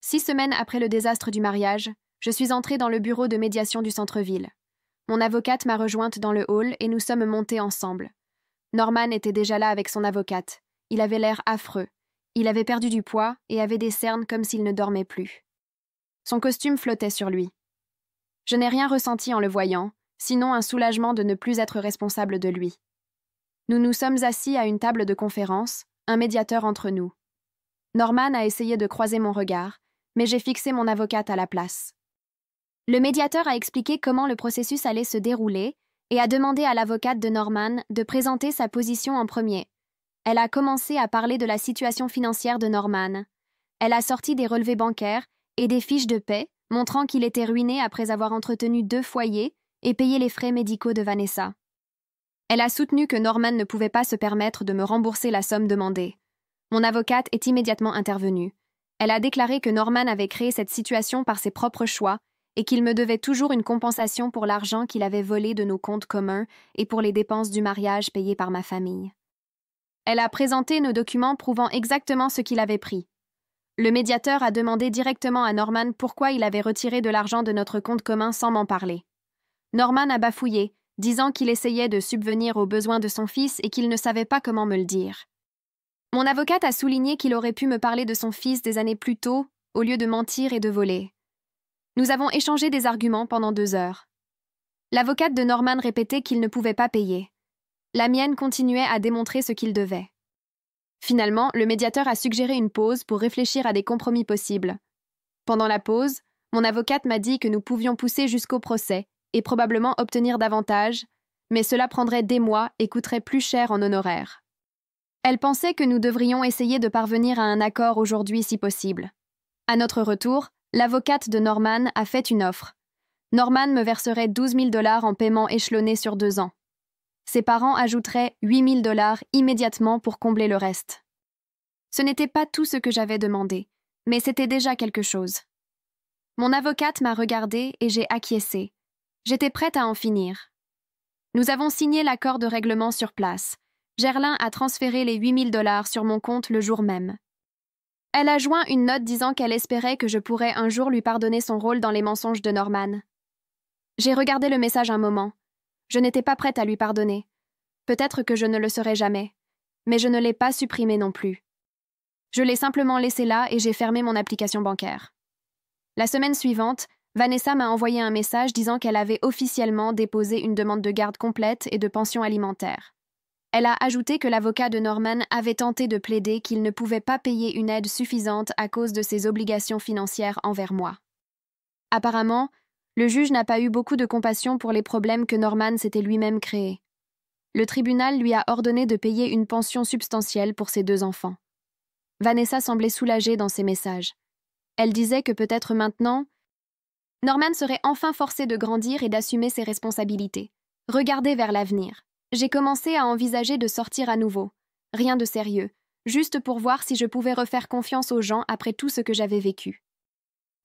6 semaines après le désastre du mariage, je suis entrée dans le bureau de médiation du centre-ville. Mon avocate m'a rejointe dans le hall et nous sommes montés ensemble. Norman était déjà là avec son avocate. Il avait l'air affreux. Il avait perdu du poids et avait des cernes comme s'il ne dormait plus. Son costume flottait sur lui. Je n'ai rien ressenti en le voyant, sinon un soulagement de ne plus être responsable de lui. Nous nous sommes assis à une table de conférence, un médiateur entre nous. Norman a essayé de croiser mon regard, mais j'ai fixé mon avocate à la place. Le médiateur a expliqué comment le processus allait se dérouler et a demandé à l'avocate de Norman de présenter sa position en premier. Elle a commencé à parler de la situation financière de Norman. Elle a sorti des relevés bancaires et des fiches de paie montrant qu'il était ruiné après avoir entretenu 2 foyers et payé les frais médicaux de Vanessa. Elle a soutenu que Norman ne pouvait pas se permettre de me rembourser la somme demandée. Mon avocate est immédiatement intervenue. Elle a déclaré que Norman avait créé cette situation par ses propres choix et qu'il me devait toujours une compensation pour l'argent qu'il avait volé de nos comptes communs et pour les dépenses du mariage payées par ma famille. Elle a présenté nos documents prouvant exactement ce qu'il avait pris. Le médiateur a demandé directement à Norman pourquoi il avait retiré de l'argent de notre compte commun sans m'en parler. Norman a bafouillé, disant qu'il essayait de subvenir aux besoins de son fils et qu'il ne savait pas comment me le dire. Mon avocate a souligné qu'il aurait pu me parler de son fils des années plus tôt, au lieu de mentir et de voler. Nous avons échangé des arguments pendant 2 heures. L'avocate de Norman répétait qu'il ne pouvait pas payer. La mienne continuait à démontrer ce qu'il devait. Finalement, le médiateur a suggéré une pause pour réfléchir à des compromis possibles. Pendant la pause, mon avocate m'a dit que nous pouvions pousser jusqu'au procès et probablement obtenir davantage, mais cela prendrait des mois et coûterait plus cher en honoraires. Elle pensait que nous devrions essayer de parvenir à un accord aujourd'hui si possible. À notre retour, l'avocate de Norman a fait une offre. Norman me verserait 12 000 $ en paiement échelonné sur 2 ans. Ses parents ajouteraient 8 000 $ immédiatement pour combler le reste. Ce n'était pas tout ce que j'avais demandé, mais c'était déjà quelque chose. Mon avocate m'a regardée et j'ai acquiescé. J'étais prête à en finir. Nous avons signé l'accord de règlement sur place. Gerlin a transféré les 8 000 $ sur mon compte le jour même. Elle a joint une note disant qu'elle espérait que je pourrais un jour lui pardonner son rôle dans les mensonges de Norman. J'ai regardé le message un moment. Je n'étais pas prête à lui pardonner. Peut-être que je ne le serai jamais, mais je ne l'ai pas supprimé non plus. Je l'ai simplement laissé là et j'ai fermé mon application bancaire. La semaine suivante, Vanessa m'a envoyé un message disant qu'elle avait officiellement déposé une demande de garde complète et de pension alimentaire. Elle a ajouté que l'avocat de Norman avait tenté de plaider qu'il ne pouvait pas payer une aide suffisante à cause de ses obligations financières envers moi. Apparemment, le juge n'a pas eu beaucoup de compassion pour les problèmes que Norman s'était lui-même créés. Le tribunal lui a ordonné de payer une pension substantielle pour ses 2 enfants. Vanessa semblait soulagée dans ses messages. Elle disait que peut-être maintenant, Norman serait enfin forcé de grandir et d'assumer ses responsabilités. Regarder vers l'avenir. J'ai commencé à envisager de sortir à nouveau. Rien de sérieux, juste pour voir si je pouvais refaire confiance aux gens après tout ce que j'avais vécu.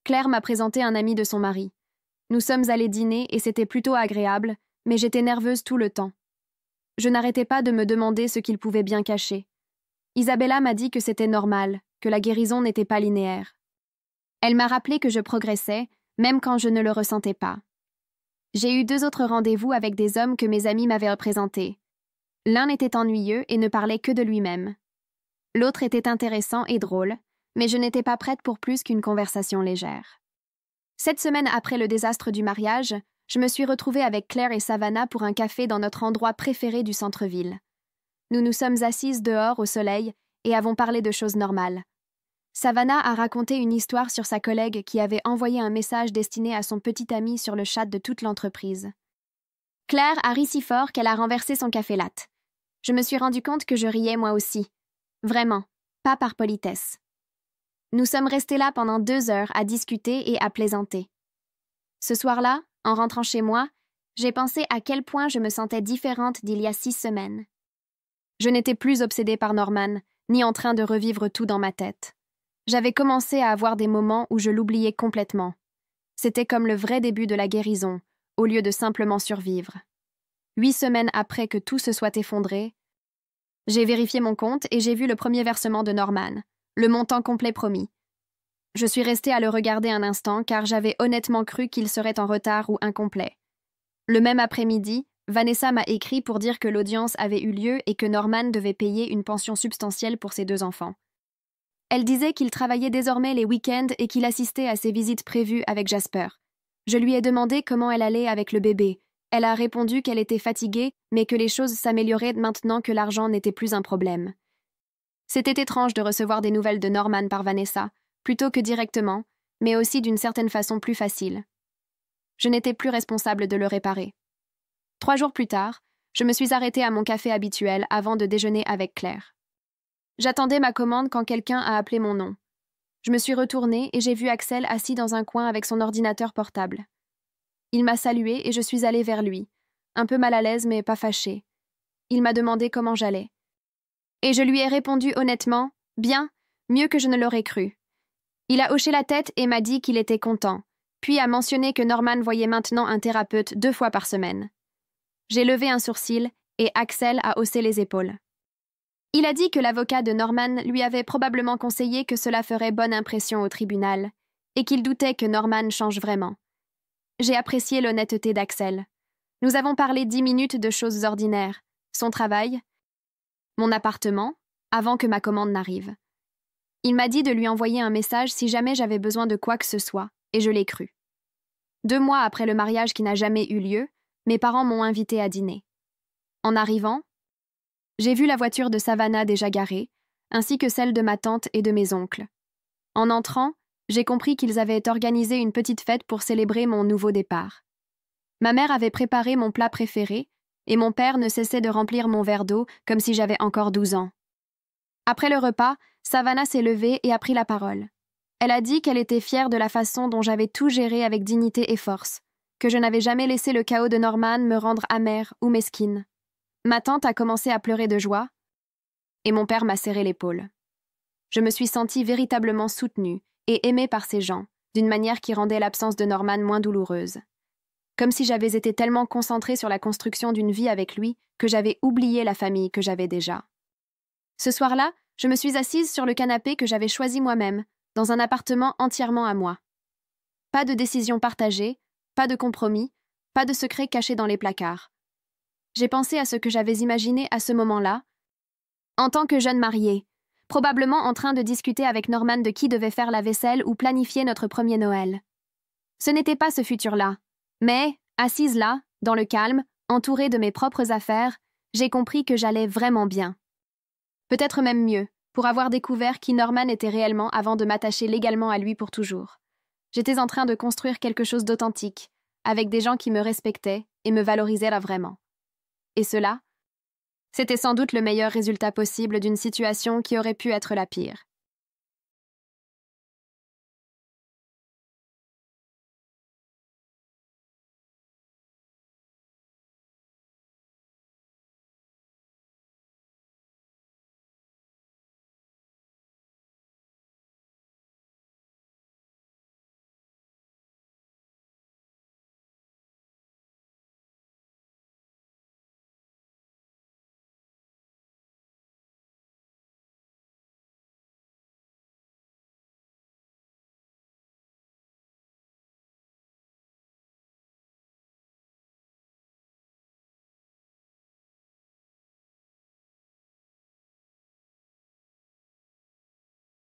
Claire m'a présenté un ami de son mari. Nous sommes allés dîner et c'était plutôt agréable, mais j'étais nerveuse tout le temps. Je n'arrêtais pas de me demander ce qu'il pouvait bien cacher. Isabella m'a dit que c'était normal, que la guérison n'était pas linéaire. Elle m'a rappelé que je progressais, même quand je ne le ressentais pas. J'ai eu 2 autres rendez-vous avec des hommes que mes amis m'avaient représentés. L'un était ennuyeux et ne parlait que de lui-même. L'autre était intéressant et drôle, mais je n'étais pas prête pour plus qu'une conversation légère. 7 semaines après le désastre du mariage, je me suis retrouvée avec Claire et Savannah pour un café dans notre endroit préféré du centre-ville. Nous nous sommes assises dehors au soleil et avons parlé de choses normales. Savannah a raconté une histoire sur sa collègue qui avait envoyé un message destiné à son petit ami sur le chat de toute l'entreprise. Claire a ri si fort qu'elle a renversé son café latte. Je me suis rendu compte que je riais moi aussi. Vraiment, pas par politesse. Nous sommes restés là pendant 2 heures à discuter et à plaisanter. Ce soir-là, en rentrant chez moi, j'ai pensé à quel point je me sentais différente d'il y a 6 semaines. Je n'étais plus obsédée par Norman, ni en train de revivre tout dans ma tête. J'avais commencé à avoir des moments où je l'oubliais complètement. C'était comme le vrai début de la guérison, au lieu de simplement survivre. 8 semaines après que tout se soit effondré, j'ai vérifié mon compte et j'ai vu le premier versement de Norman, le montant complet promis. Je suis restée à le regarder un instant car j'avais honnêtement cru qu'il serait en retard ou incomplet. Le même après-midi, Vanessa m'a écrit pour dire que l'audience avait eu lieu et que Norman devait payer une pension substantielle pour ses 2 enfants. Elle disait qu'il travaillait désormais les week-ends et qu'il assistait à ses visites prévues avec Jasper. Je lui ai demandé comment elle allait avec le bébé. Elle a répondu qu'elle était fatiguée, mais que les choses s'amélioraient maintenant que l'argent n'était plus un problème. C'était étrange de recevoir des nouvelles de Norman par Vanessa, plutôt que directement, mais aussi d'une certaine façon plus facile. Je n'étais plus responsable de le réparer. 3 jours plus tard, je me suis arrêtée à mon café habituel avant de déjeuner avec Claire. J'attendais ma commande quand quelqu'un a appelé mon nom. Je me suis retournée et j'ai vu Axel assis dans un coin avec son ordinateur portable. Il m'a saluée et je suis allée vers lui, un peu mal à l'aise mais pas fâchée. Il m'a demandé comment j'allais. Et je lui ai répondu honnêtement, « Bien, mieux que je ne l'aurais cru. » Il a hoché la tête et m'a dit qu'il était content, puis a mentionné que Norman voyait maintenant un thérapeute 2 fois par semaine. J'ai levé un sourcil et Axel a haussé les épaules. Il a dit que l'avocat de Norman lui avait probablement conseillé que cela ferait bonne impression au tribunal et qu'il doutait que Norman change vraiment. J'ai apprécié l'honnêteté d'Axel. Nous avons parlé 10 minutes de choses ordinaires, son travail, mon appartement, avant que ma commande n'arrive. Il m'a dit de lui envoyer un message si jamais j'avais besoin de quoi que ce soit, et je l'ai cru. 2 mois après le mariage qui n'a jamais eu lieu, mes parents m'ont invité à dîner. En arrivant, j'ai vu la voiture de Savannah déjà garée, ainsi que celle de ma tante et de mes oncles. En entrant, j'ai compris qu'ils avaient organisé une petite fête pour célébrer mon nouveau départ. Ma mère avait préparé mon plat préféré, et mon père ne cessait de remplir mon verre d'eau comme si j'avais encore 12 ans. Après le repas, Savannah s'est levée et a pris la parole. Elle a dit qu'elle était fière de la façon dont j'avais tout géré avec dignité et force, que je n'avais jamais laissé le chaos de Norman me rendre amère ou mesquine. Ma tante a commencé à pleurer de joie, et mon père m'a serré l'épaule. Je me suis sentie véritablement soutenue et aimée par ces gens, d'une manière qui rendait l'absence de Norman moins douloureuse. Comme si j'avais été tellement concentrée sur la construction d'une vie avec lui que j'avais oublié la famille que j'avais déjà. Ce soir-là, je me suis assise sur le canapé que j'avais choisi moi-même, dans un appartement entièrement à moi. Pas de décision partagée, pas de compromis, pas de secrets cachés dans les placards. J'ai pensé à ce que j'avais imaginé à ce moment-là, en tant que jeune mariée, probablement en train de discuter avec Norman de qui devait faire la vaisselle ou planifier notre premier Noël. Ce n'était pas ce futur-là, mais, assise là, dans le calme, entourée de mes propres affaires, j'ai compris que j'allais vraiment bien. Peut-être même mieux, pour avoir découvert qui Norman était réellement avant de m'attacher légalement à lui pour toujours. J'étais en train de construire quelque chose d'authentique, avec des gens qui me respectaient et me valorisaient là vraiment. Et cela, c'était sans doute le meilleur résultat possible d'une situation qui aurait pu être la pire.